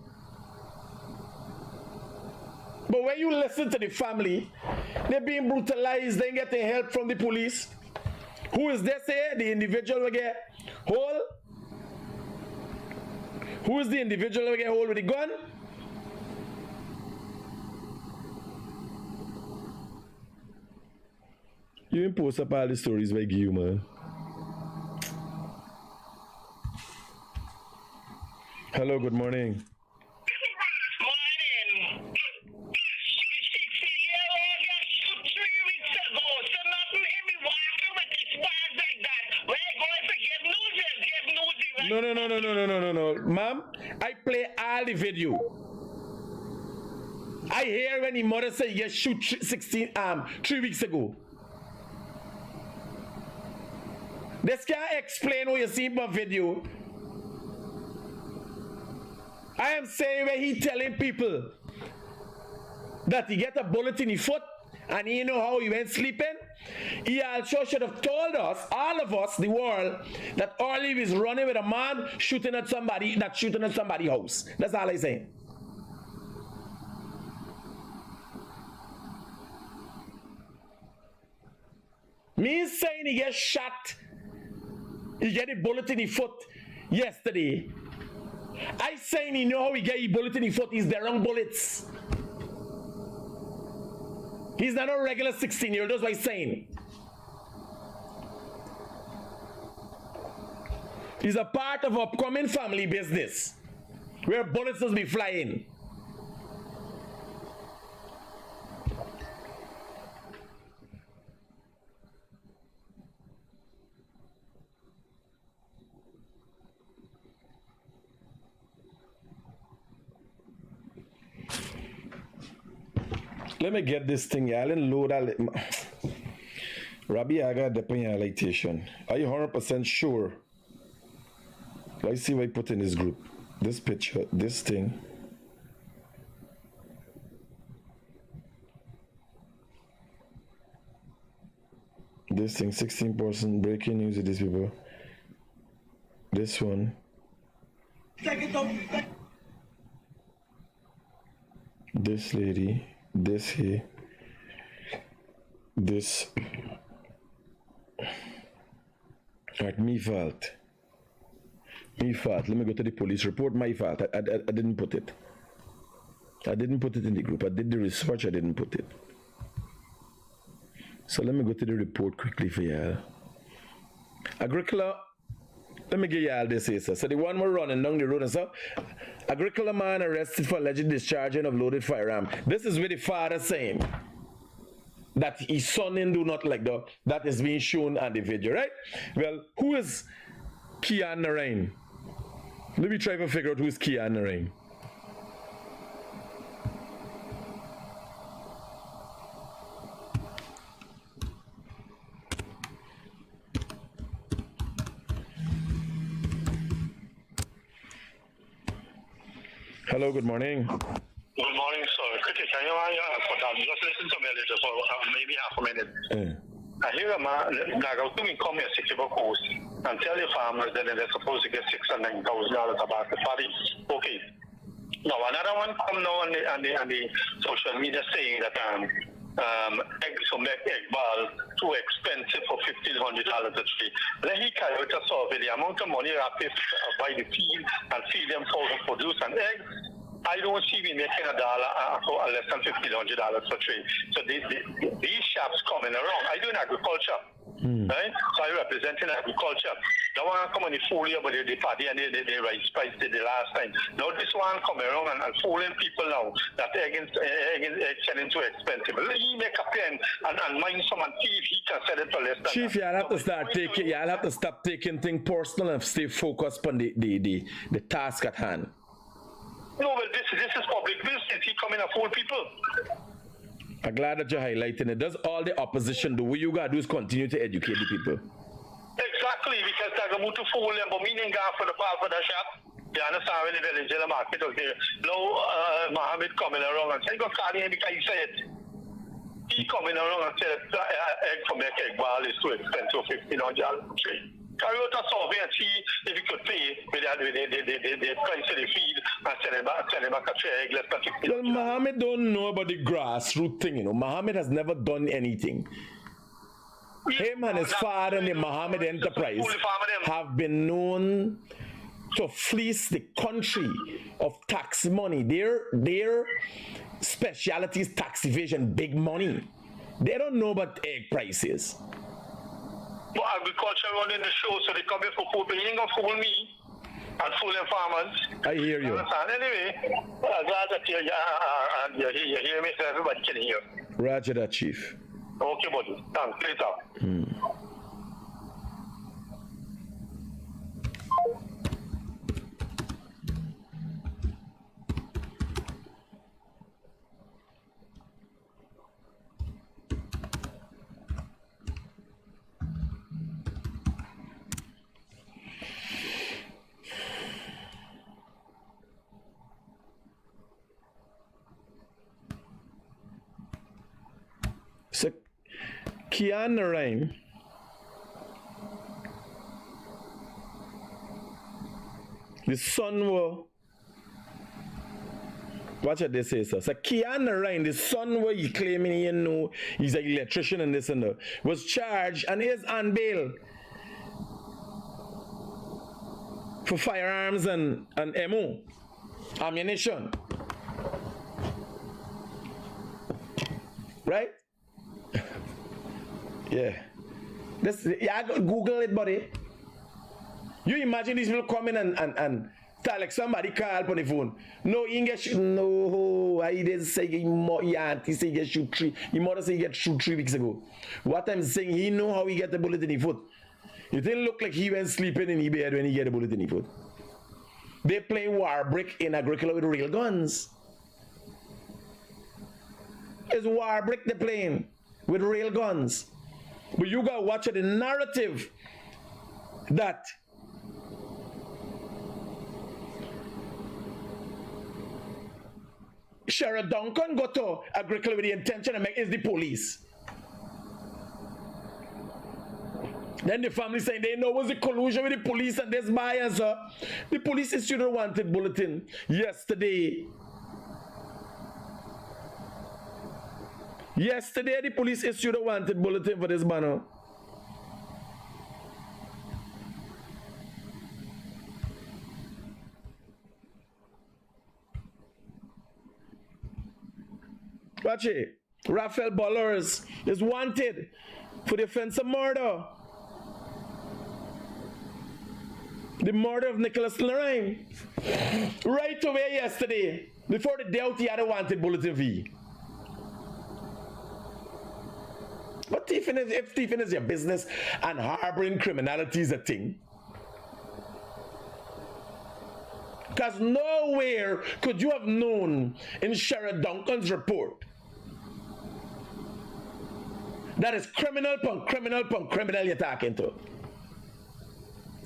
But when you listen to the family, they're being brutalized, they ain't getting help from the police. Who is this here? The individual will get hold? Who is the individual will get hold with the gun? You didn't post up all the stories I give you, man. Hello, good morning. Morning. The 16-year-old got shot 3 weeks ago, so nothing heavy walking with his bars like that. We're going to get newsies, right? No. Ma'am, I play all the video. I hear when the mother said you shoot 3 weeks ago. This can't explain what you see in my video. I am saying when he telling people that he get a bullet in his foot and he know how he went sleeping, he also should have told us, all of us, the world, that all he was running with a man shooting at somebody, that's shooting at somebody's house. That's all I'm saying. Me saying he get shot, he get a bullet in his foot yesterday. I saying he know how he get a bullet in his foot is the wrong bullets. He's not a regular 16-year-old, that's what I'm saying. He's a part of upcoming family business where bullets will be flying. Let me get this thing, y'all, and load all it. Rabbi, I got the penalization. Are you 100% sure? Let's see what I put in this group. This picture, this thing. This thing, 16% breaking news with these people. This one. This lady. This here, this, alright, me fault. Let me go to the police report, my fault, I didn't put it. I didn't put it in the group. I did the research, I didn't put it. So let me go to the report quickly for y'all. Agricola, let me give y'all this here, sir. So the one we're running down the road and stuff. Agricola man arrested for alleged discharging of loaded firearm. This is where the father saying that his son in do not like that is being shown on the video, right? Well, who is Kian Narain? Let me try to figure out who is Kian Narain. Hello, good morning. Good morning, sir. Critic, can you just listen to me a little for maybe half a minute? I hear a man to me come here, City Coast, and tell the farmers that they're supposed to get $6,000 and $9,000 about the party. Okay. Now another one come now on the social media saying that eggs to make egg ball too expensive for $1,500 a tree. Let he calculate a survey the amount of money I pay to buy the feed and feed them for to produce an egg. I don't see me making $1 for less than $1,500 per tree. So these shops coming around. I do in agriculture, right? So I represent in agriculture. The one come on the fool here, but the party and they rice price did the last time. Now this one coming around and fooling people now that egg selling too expensive. He make a pen and mind someone thief, he can sell it for less than Chief, y'all have to start taking, y'all have to stop taking things personal and stay focused on the task at hand. No, well, this is public business. He come in and fool people. I'm glad that you're highlighting it. Does all the opposition do? What you gotta do is continue to educate the people. Exactly, because they're going to fool them, but meaning God for the part for the shop. You understand when the village in the market out there. Now, Mohammed coming around and saying, go call him because he said. He coming around and said, egg for make egg ball is too expensive, $1,500 a tree. Carry out a survey and see if you could pay with the price of the feed and sell him back a tray egg less than $1,500. Well, Mohammed don't know about the grassroots thing, you know. Mohammed has never done anything. Him and his father and the Mohammed enterprise have been known to fleece the country of tax money. Their specialty is tax evasion, big money. They don't know about egg prices. But agriculture running the show, so they come here for food, but he ain't gonna fool me and fool them farmers. I hear you. Anyway, I'm glad that you hear me so everybody can hear. Roger that, Chief. Okay, buddy. Thanks. Later. So, Kian Narain, the son were, watch what they say, sir. So, Kian Narain, the son were he claiming he know he's an electrician and this and that, was charged and is on bail for firearms and ammo, ammunition. Right? Yeah. Yeah, Google it, buddy. You imagine these people coming and tell like somebody call on the phone. No, he get shoot. No, I didn't say he auntie say he get shoot 3. Your mother say he get shoot 3 weeks ago. What I'm saying, he know how he get the bullet in his foot. It didn't look like he went sleeping in his bed when he get the bullet in his foot. They playing war brick in Agricola with real guns. It's war brick they playing with real guns. But you gotta watch the narrative that Sheriff Duncan got to Agricola with the intention of making is the police. Then the family saying they know it was a collusion with the police and this bias. The police issued a wanted bulletin yesterday. Yesterday, the police issued a wanted bulletin for this banner. Watch it. Raphael Bollers is wanted for the offense of murder. The murder of Nicholas Lorraine. Right away yesterday, before the doubt he had a wanted bulletin V. But if thieving is your business and harboring criminality is a thing, because nowhere could you have known in Sheriff Duncan's report that is criminal upon criminal upon criminal you're talking to.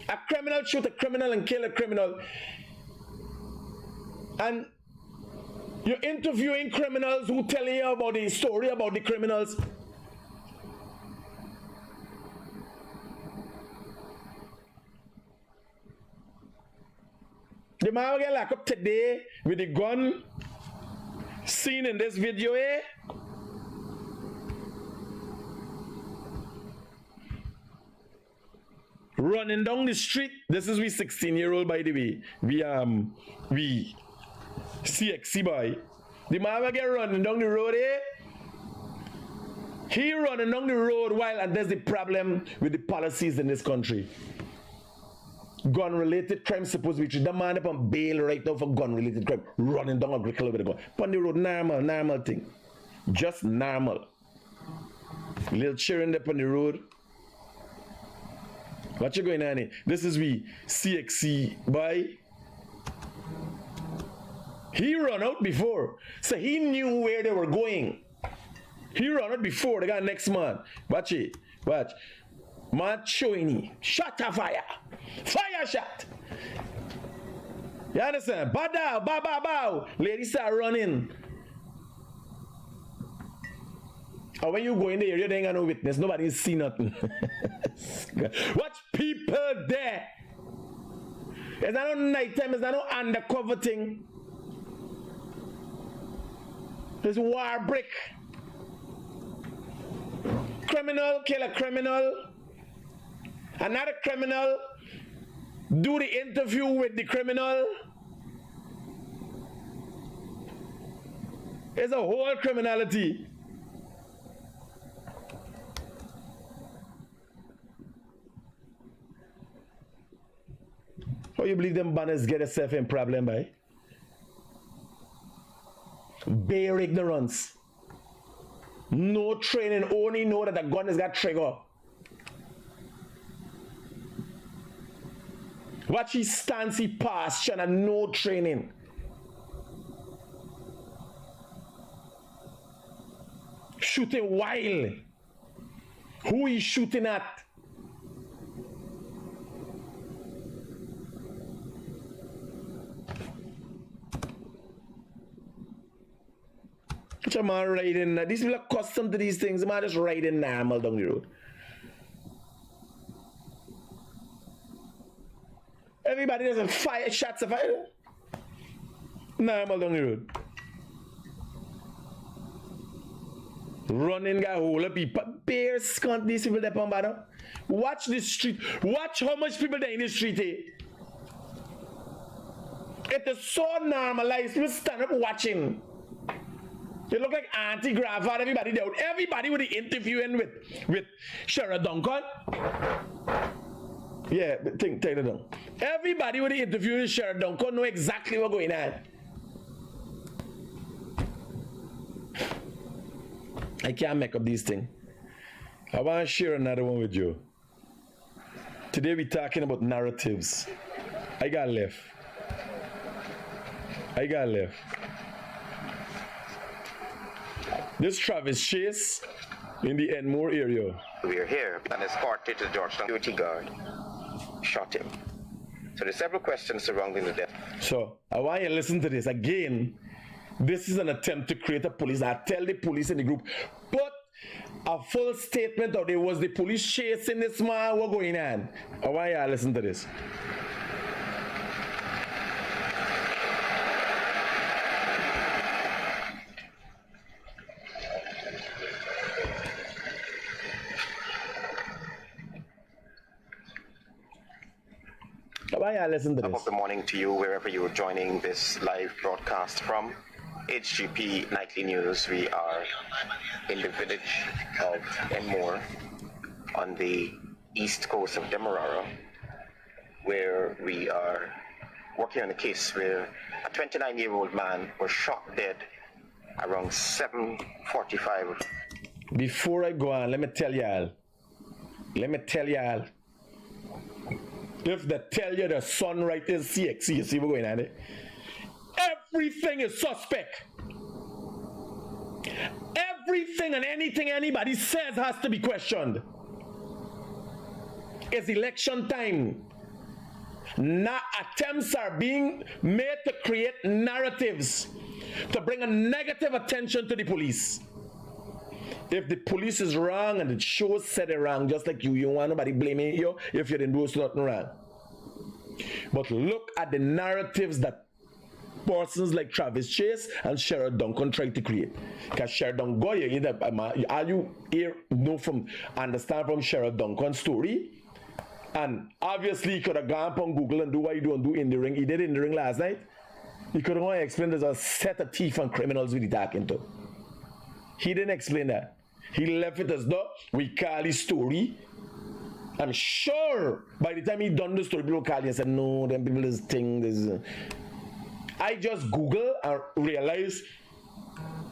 A criminal shoot a criminal and kill a criminal, and you're interviewing criminals who tell you about the story about the criminals. The man will get locked up today with the gun seen in this video, eh? Running down the street. This is we 16-year-old, by the way. We CXC boy. The man will get running down the road, eh? He running down the road while, and there's the problem with the policies in this country. Gun-related crime supposed to be treated. The man up on bail right now for gun-related crime. Running down Agricola with a gun. On the road, normal thing. Just normal. Little cheering up on the road. What you going on here? This is we CXC boy. He run out before. So he knew where they were going. He run out before. They got next man. Watch it. Watch. Man showing shot a fire. Fire shot. You understand? Bow down, bow, bow, bow. Ladies start running. And when you go in the area, they ain't got no witness. Nobody see nothing. Watch people there. It's not no nighttime. It's not no undercover thing. There's war brick. Criminal kill a criminal. Another criminal do the interview with the criminal. It's a whole criminality. How you believe them banners get yourself in problem by? Bare ignorance. No training, only know that the gun has got trigger. Watch his stance he pass, and no training. Shooting wild. Who is shooting at? Which a man riding, these people are accustomed to these things. The man just riding normal down the road. Everybody doesn't fire shots of fire. Normal down the road. Running guy, whole of people. Bears can't these people that on battle. Watch the street. Watch how much people there in the street. Eh? It is so normalized. People stand up watching. They look like Auntie Grandfather, everybody there. Everybody with the interviewing with Sheriff Duncan. Yeah, take it down. Everybody with the interview with Sheriff Duncan know exactly what's going on. I can't make up these things. I want to share another one with you. Today we're talking about narratives. I got left. This Travis Chase in the Enmore area. We are here and escorted to the Georgetown security guard. Shot him. So there's several questions surrounding the death. So I want you to listen to this again. This is an attempt to create a police. I tell the police in the group, put a full statement of there was the police chasing this man. What's going on? I want you to listen to this. Why I listen to this? Top of the morning to you, wherever you're joining this live broadcast from. HGP Nightly News. We are in the village of Enmore on the east coast of Demerara, where we are working on a case where a 29-year-old man was shot dead around 7:45. Before I go on, let me tell y'all, if they tell you the sun right is CXC, you see what's going on there? Everything is suspect. Everything and anything anybody says has to be questioned. It's election time. Now attempts are being made to create narratives to bring a negative attention to the police. If the police is wrong and the show said it wrong, just like you want nobody blaming you if you didn't do nothing wrong. But look at the narratives that persons like Travis Chase and Sherrod Duncan try to create. Because Sherrod Duncan go here, are you here understand from Sherrod Duncan's story? And obviously he could have gone up on Google and do what he don't do in the ring. He did it in the ring last night. He could have explained there's a set of thief and criminals with the talking to. He didn't explain that. He left it as though we call his story. I'm sure by the time he done the story, people call you and said, no, them people is thing. This. I just Google and realize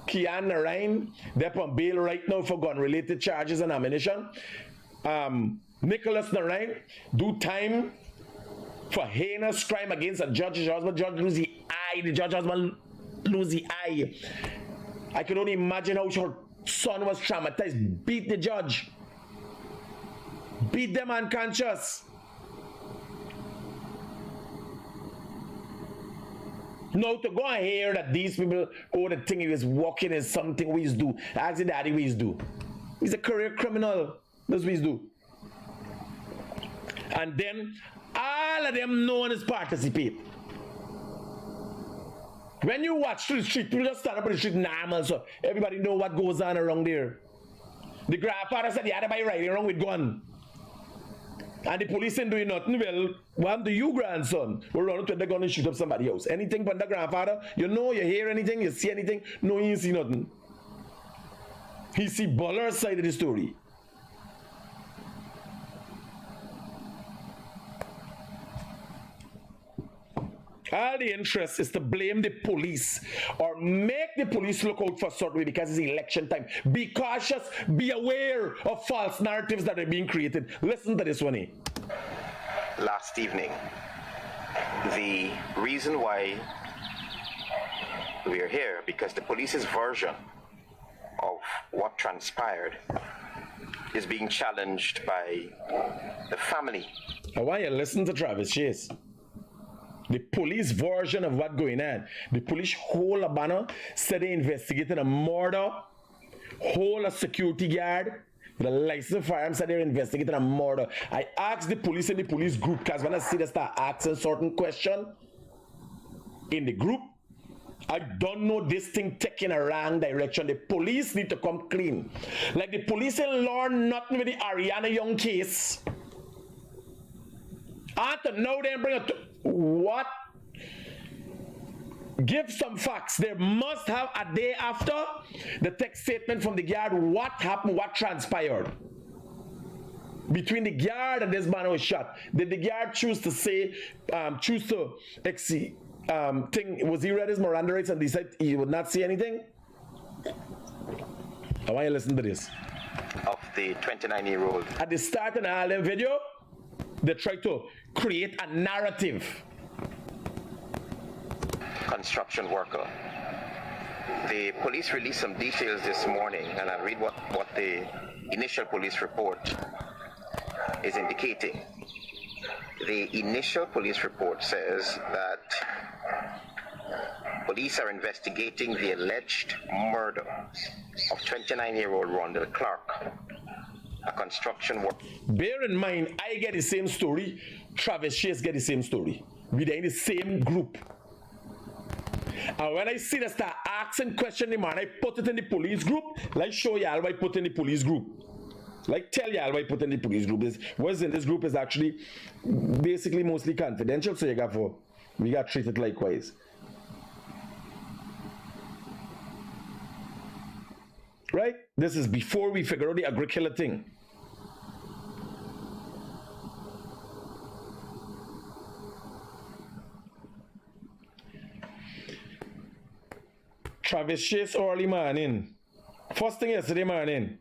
Kian Narain, they're on bail right now for gun-related charges and ammunition. Nicholas Narain do time for heinous crime against a judge's husband. Judge lose the eye. The judge's husband lose the eye. I can only imagine how her son was traumatized. Beat the judge. Beat them unconscious. Now to go and hear that these people, oh, the thing he was walking is something we do. Ask the daddy we do. He's a career criminal. That's what we do. And then all of them know and participate. When you watch through the street, people just stand up on the street normal, so everybody know what goes on around there. The grandfather said the other by riding around with gun. And the police ain't doing nothing. Well, what do you, grandson? We're running to the gun and shoot up somebody else. Anything but the grandfather? You know, you hear anything, you see anything? No, he ain't see nothing. He see Buller's side of the story. All the interest is to blame the police or make the police look out for a certain way because it's election time. Be cautious, be aware of false narratives that are being created. Listen to this one here. Last evening, the reason why we are here, because the police's version of what transpired is being challenged by the family. I want you to listen to Travis Chase. The police version of what's going on. The police hold a banner, said they investigated a murder, hold a security guard with a license firearm, said they're investigating a murder. I asked the police in the police group, because when I see they start asking certain questions in the group, I don't know this thing taking a wrong direction. The police need to come clean. Like the police ain't learned nothing with the Ariana Young case. And to know them bring it to what? Give some facts. They must have a day after the text statement from the guard. What happened? What transpired between the guard and this man who was shot? Did the guard choose to say, choose to exceed? Was he read his Miranda rights and decided he would not say anything? I want you to listen to this. Of the 29-year-old. At the start of the Harlem video, they tried to create a narrative. Construction worker. The police released some details this morning, and I'll read what the initial police report is indicating. The initial police report says that police are investigating the alleged murder of 29-year-old Rondell Clark, a construction worker. Bear in mind, I get the same story, Travis Chase get the same story. We're in the same group. And when I see that start asking questions, man, I put it in the police group. Like show y'all why I put in the police group. Like tell y'all why I put in the police group. What's in this group is actually basically mostly confidential, so we got treated likewise. Right? This is before we figure out the Agricola thing. Travis Chase early morning. First thing yesterday morning.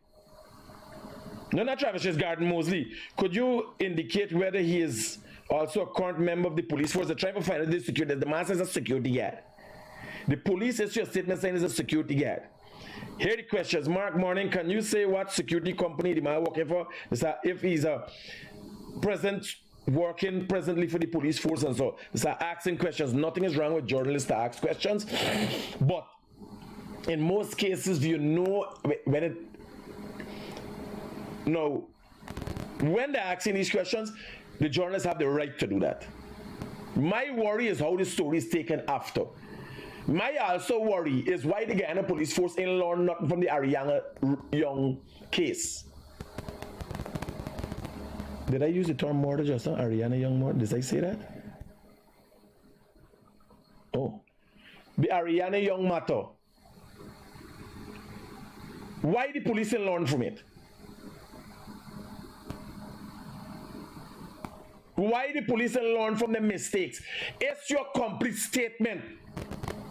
No, not Travis Chase, Garden Mosley. Could you indicate whether he is also a current member of the police force? They're trying to find out the security. The man says a security guard. The police issue a statement saying he's a security guard. Here are the questions. Mark Morning, can you say what security company the man working for? If he's a working presently for the police force and so. Start asking questions. Nothing is wrong with journalists to ask questions. But in most cases, you know when they're asking these questions, the journalists have the right to do that. My worry is how the story is taken after. My also worry is why the Guyana police force ain't learned nothing from the Ariana Young case. Did I use the term murder just now? Ariana Young murder? Did I say that? Oh. The Ariana Young matter. Why the police ain't learn from it? Why the police ain't learn from the mistakes? It's your complete statement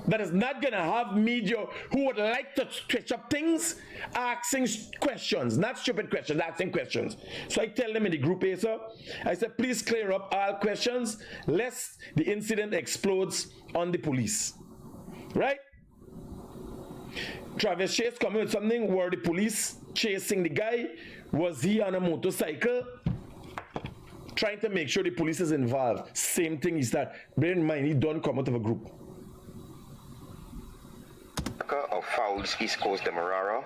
that is not going to have media who would like to twitch up things, asking questions, not stupid questions, asking questions. So I tell them in the group here, sir, I said, please clear up all questions, lest the incident explodes on the police. Right? Travis Chase coming with something where the police chasing the guy. Was he on a motorcycle? Trying to make sure the police is involved. Same thing is that. Bear in mind, he don't come out of a group. Of Fowles, East Coast Demerara,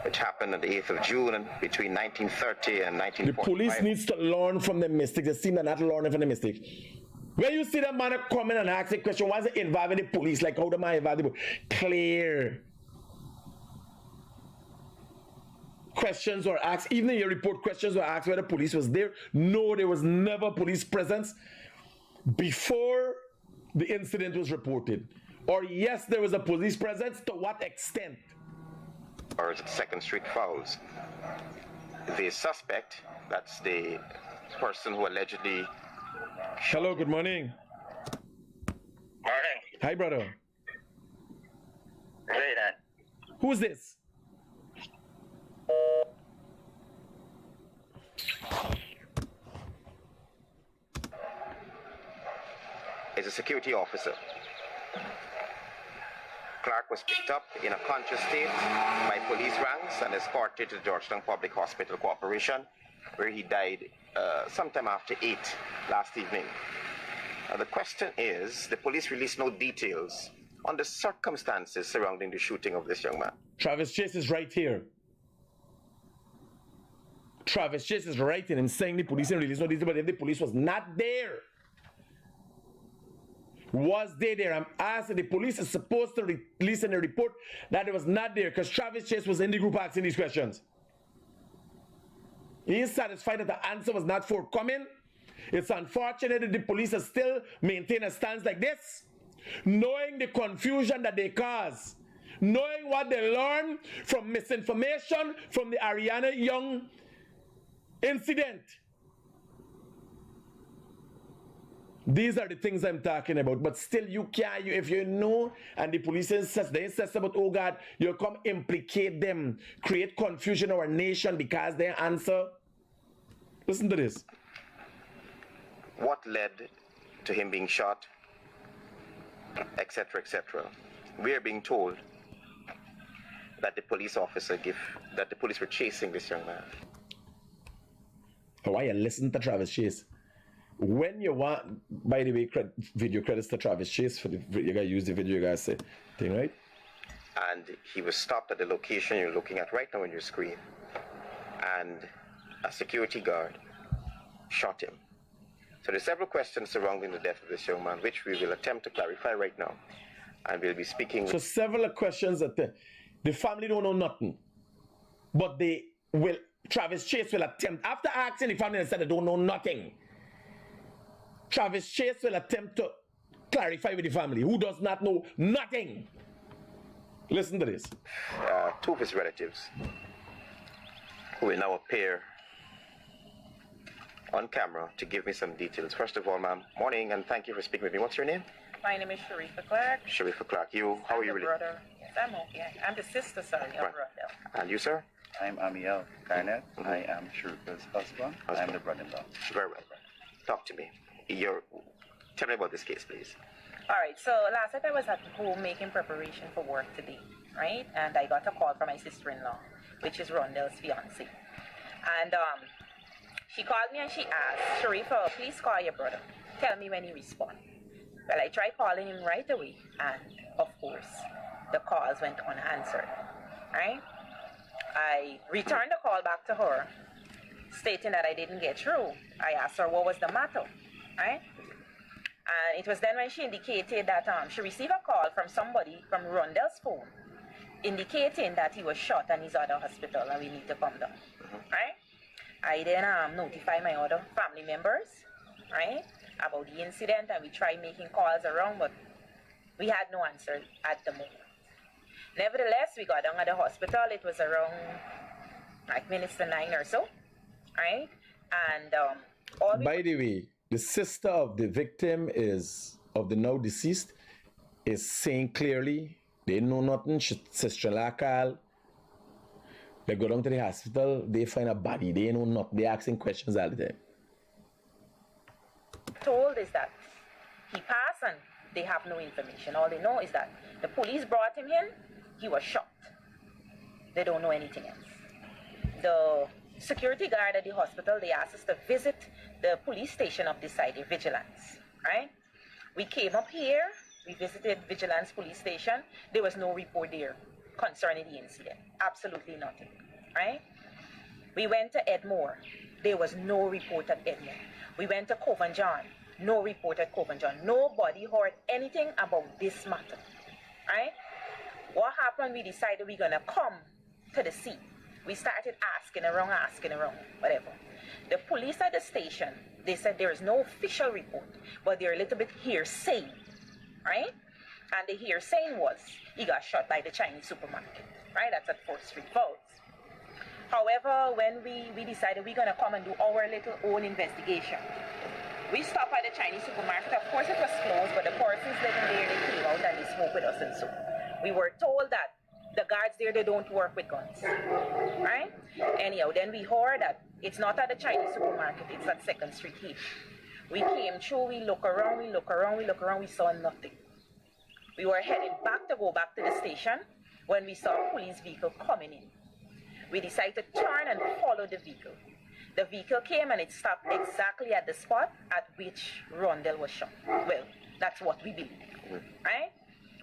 which happened on the 8th of June between 1930 and 1945. The police needs to learn from the mistakes. They seem to not learning from the mistake. When you see that man come in and ask a question, why is it involving the police? Like, how do I involve the police? Clear. Questions were asked, even in your report, questions were asked whether police was there. No, there was never police presence before the incident was reported. Or yes, there was a police presence. To what extent? Or is it 2nd Street Fowles? The suspect, that's the person who allegedly... Hello, good morning. Morning. Hi, brother. Hey, Dan. Who's this? Is a security officer. Clark was picked up in a conscious state by police ranks and escorted to the Georgetown Public Hospital Corporation, where he died sometime after 8 last evening. The question is, the police released no details on the circumstances surrounding the shooting of this young man. Travis Chase is right here. Travis Chase is right in him saying the police didn't release no details, but if the police was not there, was they there? I'm asking, the police is supposed to release in a report that it was not there because Travis Chase was in the group asking these questions. He is satisfied that the answer was not forthcoming. It's unfortunate that the police are still maintain a stance like this, knowing the confusion that they cause, knowing what they learn from misinformation from the Ariana Young incident. These are the things I'm talking about. But still, you can't, if you know, and the police insist, they insist about, oh God, you come implicate them, create confusion in our nation because they answer. Listen to this. What led to him being shot, etc., etc. We are being told that the police officer that the police were chasing this young man. Why you listen to Travis Chase? When you want, by the way, video credits to Travis Chase for the you guys use the video, you guys say thing, right? And he was stopped at the location you're looking at right now on your screen, and a security guard shot him. So there's several questions surrounding the death of this young man, which we will attempt to clarify right now, and we'll be speaking. So several questions that the family don't know nothing, but they will. Travis Chase will attempt, after asking the family and said they don't know nothing, Travis Chase will attempt to clarify with the family who does not know nothing. Listen to this. Two of his relatives who will now appear on camera to give me some details. First of all, ma'am, morning, and thank you for speaking with me. What's your name? My name is Sharifa Clark. Sharifa Clark. You, how are you really? Brother. Yes, I'm okay. I'm the sister, sorry, of Right. Rondell. And you, sir? I'm Amiel Garnett. I am Sharifa's husband. I'm the brother-in-law. Very well. Talk to me. Tell me about this case, please. All right, so last night I was at home making preparation for work today, right? And I got a call from my sister-in-law, which is Rondell's fiance. And she called me and she asked, Sharifa, please call your brother. Tell me when he responds. Well, I tried calling him right away, and of course, the calls went unanswered, right? I returned the call back to her, stating that I didn't get through. I asked her what was the matter, right? And it was then when she indicated that she received a call from somebody from Rondell's phone, indicating that he was shot and he's at the hospital and we need to come down, right? I then notified my other family members, right, about the incident, and we tried making calls around, but we had no answer at the moment. Nevertheless, we got down at the hospital. It was around like minutes to 9 or so, right? And By the way, the sister of the victim of the now deceased is saying clearly they know nothing. Sister-in-law call. They go down to the hospital, they find a body, they know nothing. They asking questions all the time. Told is that he passed and they have no information. All they know is that the police brought him in, he was shot. They don't know anything else. The security guard at the hospital, they asked us to visit the police station of this side, the Vigilance, right? We came up here, we visited Vigilance police station. There was no report there concerning the incident. Absolutely nothing, right? We went to Enmore. There was no report at Enmore. We went to Cove and John. No report at Cove and John. Nobody heard anything about this matter, right? What happened, we decided we're gonna come to the scene. We started asking around, whatever. The police at the station, they said there is no official report, but they're a little bit hearsay, right? And the hearsay was, he got shot by the Chinese supermarket, right? That's at 4th Street, Falls. However, when we decided we're gonna come and do our little own investigation, we stopped at the Chinese supermarket. Of course it was closed, but the persons living there, they came out and they smoked with us and so. We were told that the guards there, they don't work with guns, right? Anyhow, then we heard that it's not at the Chinese supermarket, it's at 2nd Street here. We came through, we look around, we saw nothing. We were heading back to go back to the station when we saw a police vehicle coming in. We decided to turn and follow the vehicle. The vehicle came and it stopped exactly at the spot at which Rondell was shot. Well, that's what we believe, right?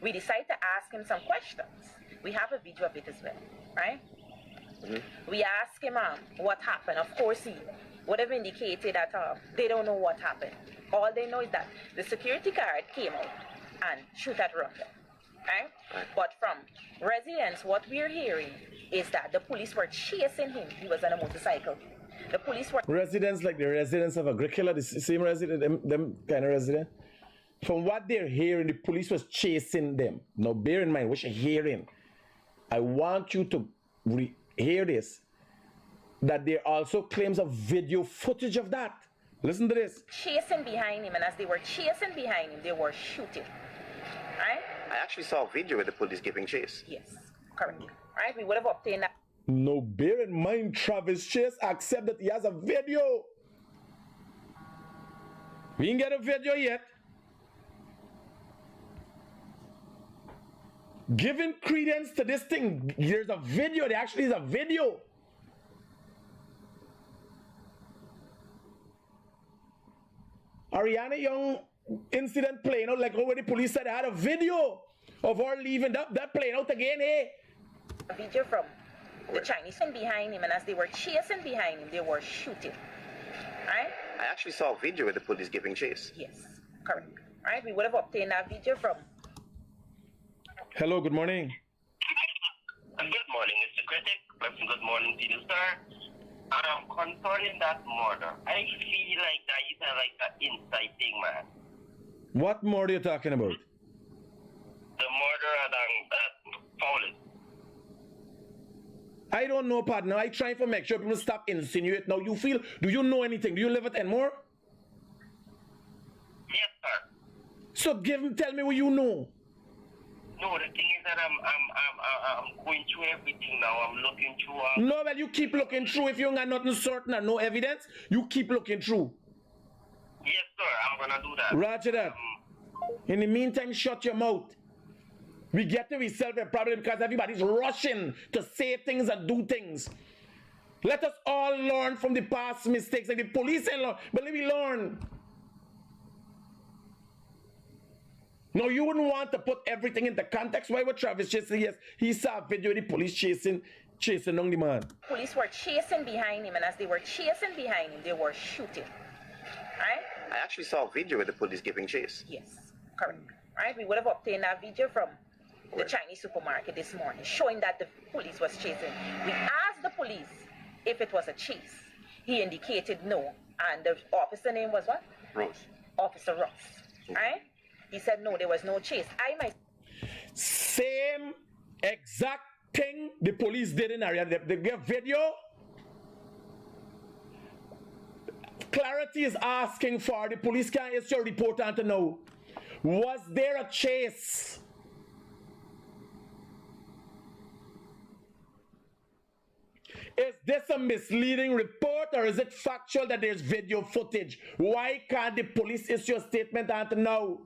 We decided to ask him some questions. We have a video of it as well, right? We asked him what happened. Of course, he would have indicated that they don't know what happened. All they know is that the security guard came out and shoot at Rondell, right? But from residents, what we're hearing is that the police were chasing him. He was on a motorcycle. The police were... Residents like the residents of Agricola, the same resident, them kind of resident. From what they're hearing, the police was chasing them. Now, bear in mind what you're hearing. I want you to hear this, that there are also claims of video footage of that. Listen to this. Chasing behind him, and as they were chasing behind him, they were shooting. Right? I actually saw a video with the police giving chase. Yes, correct. Right? We would have obtained that. No, bear in mind, Travis Chase accept that he has a video. We didn't get a video yet. Giving credence to this thing, there's a video. There actually is a video. Ariana Young incident playing out like how the police said they had a video of her leaving that playing out again, eh? A video from the Chinese and behind him, and as they were chasing behind him, they were shooting. Right? I actually saw a video with the police giving chase. Yes, correct. Right? We would have obtained that video from... Hello, good morning. Good morning, Mr. Critic. Good morning to you, sir. Concerning that murder, I feel like that is like an inside thing, man. What murder are you talking about? The murder that foul. I don't know, partner. I try to make sure people stop insinuate. Now, do you know anything? Do you live at Enmore? Yes, sir. So tell me what you know. No, the thing is that I'm going through everything now. I'm looking through. No, well, you keep looking through. If you ain't got nothing certain and no evidence, you keep looking through. Yes, sir. I'm gonna do that. Roger that. In the meantime, shut your mouth. We get to resolve a problem because everybody's rushing to say things and do things. Let us all learn from the past mistakes. Like the police and law, but let me learn. No, you wouldn't want to put everything into context. Why would Travis chasing? Yes, he saw a video of the police chasing down the man. Police were chasing behind him, and as they were chasing behind him, they were shooting. Right? I actually saw a video with the police giving chase. Yes, correct. Right? We would have obtained that video from the Chinese supermarket this morning, showing that the police was chasing. We asked the police if it was a chase. He indicated no, and the officer name was what? Rose. Officer Ross. Right? He said no, there was no chase. Same exact thing the police did in area. They gave video. Clarity is asking for the police can issue a report on to know. Was there a chase? Is this a misleading report or is it factual that there's video footage? Why can't the police issue a statement on to know?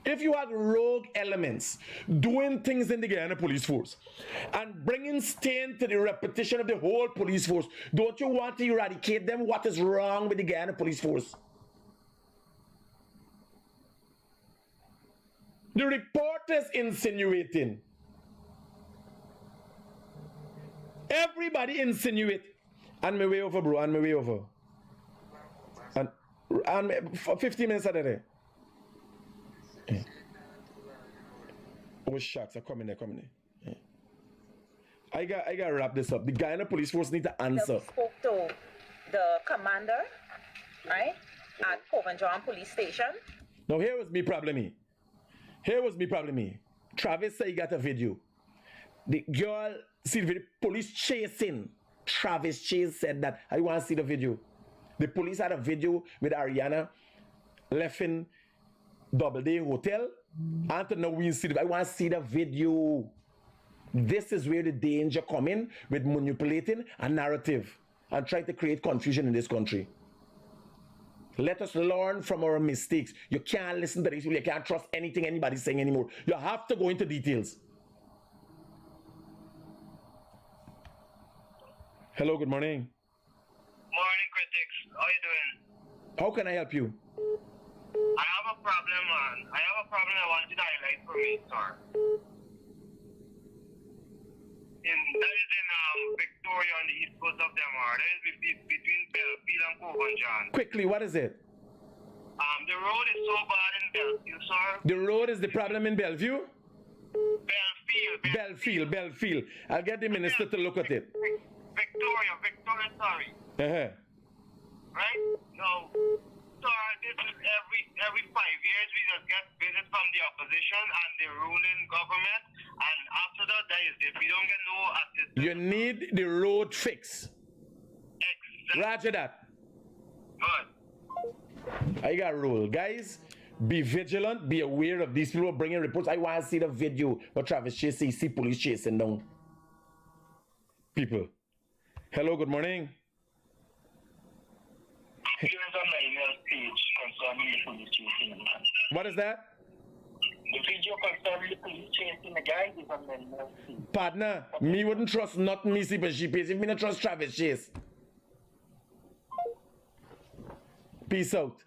If you had rogue elements doing things in the Guyana police force and bringing stain to the reputation of the whole police force, don't you want to eradicate them? What is wrong with the Guyana police force? The report is insinuating. Everybody insinuate. And me way over, bro. And me way over. And for 15 minutes out of there. Yeah. Oh, shucks, I'm coming there. Yeah. I got to wrap this up. The Guyana police force need to answer. We spoke to the commander, right, at Coventry Police Station. Now, here was me problem. Travis said he got a video. The girl, see the video, police chasing. Travis Chase said that, I want to see the video. The police had a video with Ariana left in Doubleday Hotel. And to know we see I want to see the video. This is where the danger come in with manipulating a narrative and trying to create confusion in this country. Let us learn from our mistakes. You can't listen to these people. You can't trust anything anybody's saying anymore. You have to go into details. Hello, good morning. Morning, critics. How you doing? How can I help you? I have a problem, man. I want you to highlight for me, sir. That is in Victoria on the east coast of Enmore. That is between Belfield and Coventry. Quickly, what is it? The road is so bad in Belfield, sir. The road is the problem in Bellevue? Belfield. I'll get the minister to look at it. Victoria, sorry. Right? No. Sir, this is every 5 years we just get visits from the opposition and the ruling government, and after that is it. We don't get no assistance. You need the road fix. Exactly. Roger that. Good. I got a rule. Guys, be vigilant, be aware of these people bringing reports. I want to see the video of Travis Chase, see police chasing down people. Hello, good morning. Here's a email page concerning the police chasing. What is that? The video concerning the police chasing the guy is on the email page. Partner, me wouldn't trust nothing me see but she pays. If me not trust Travis Chase. Peace out.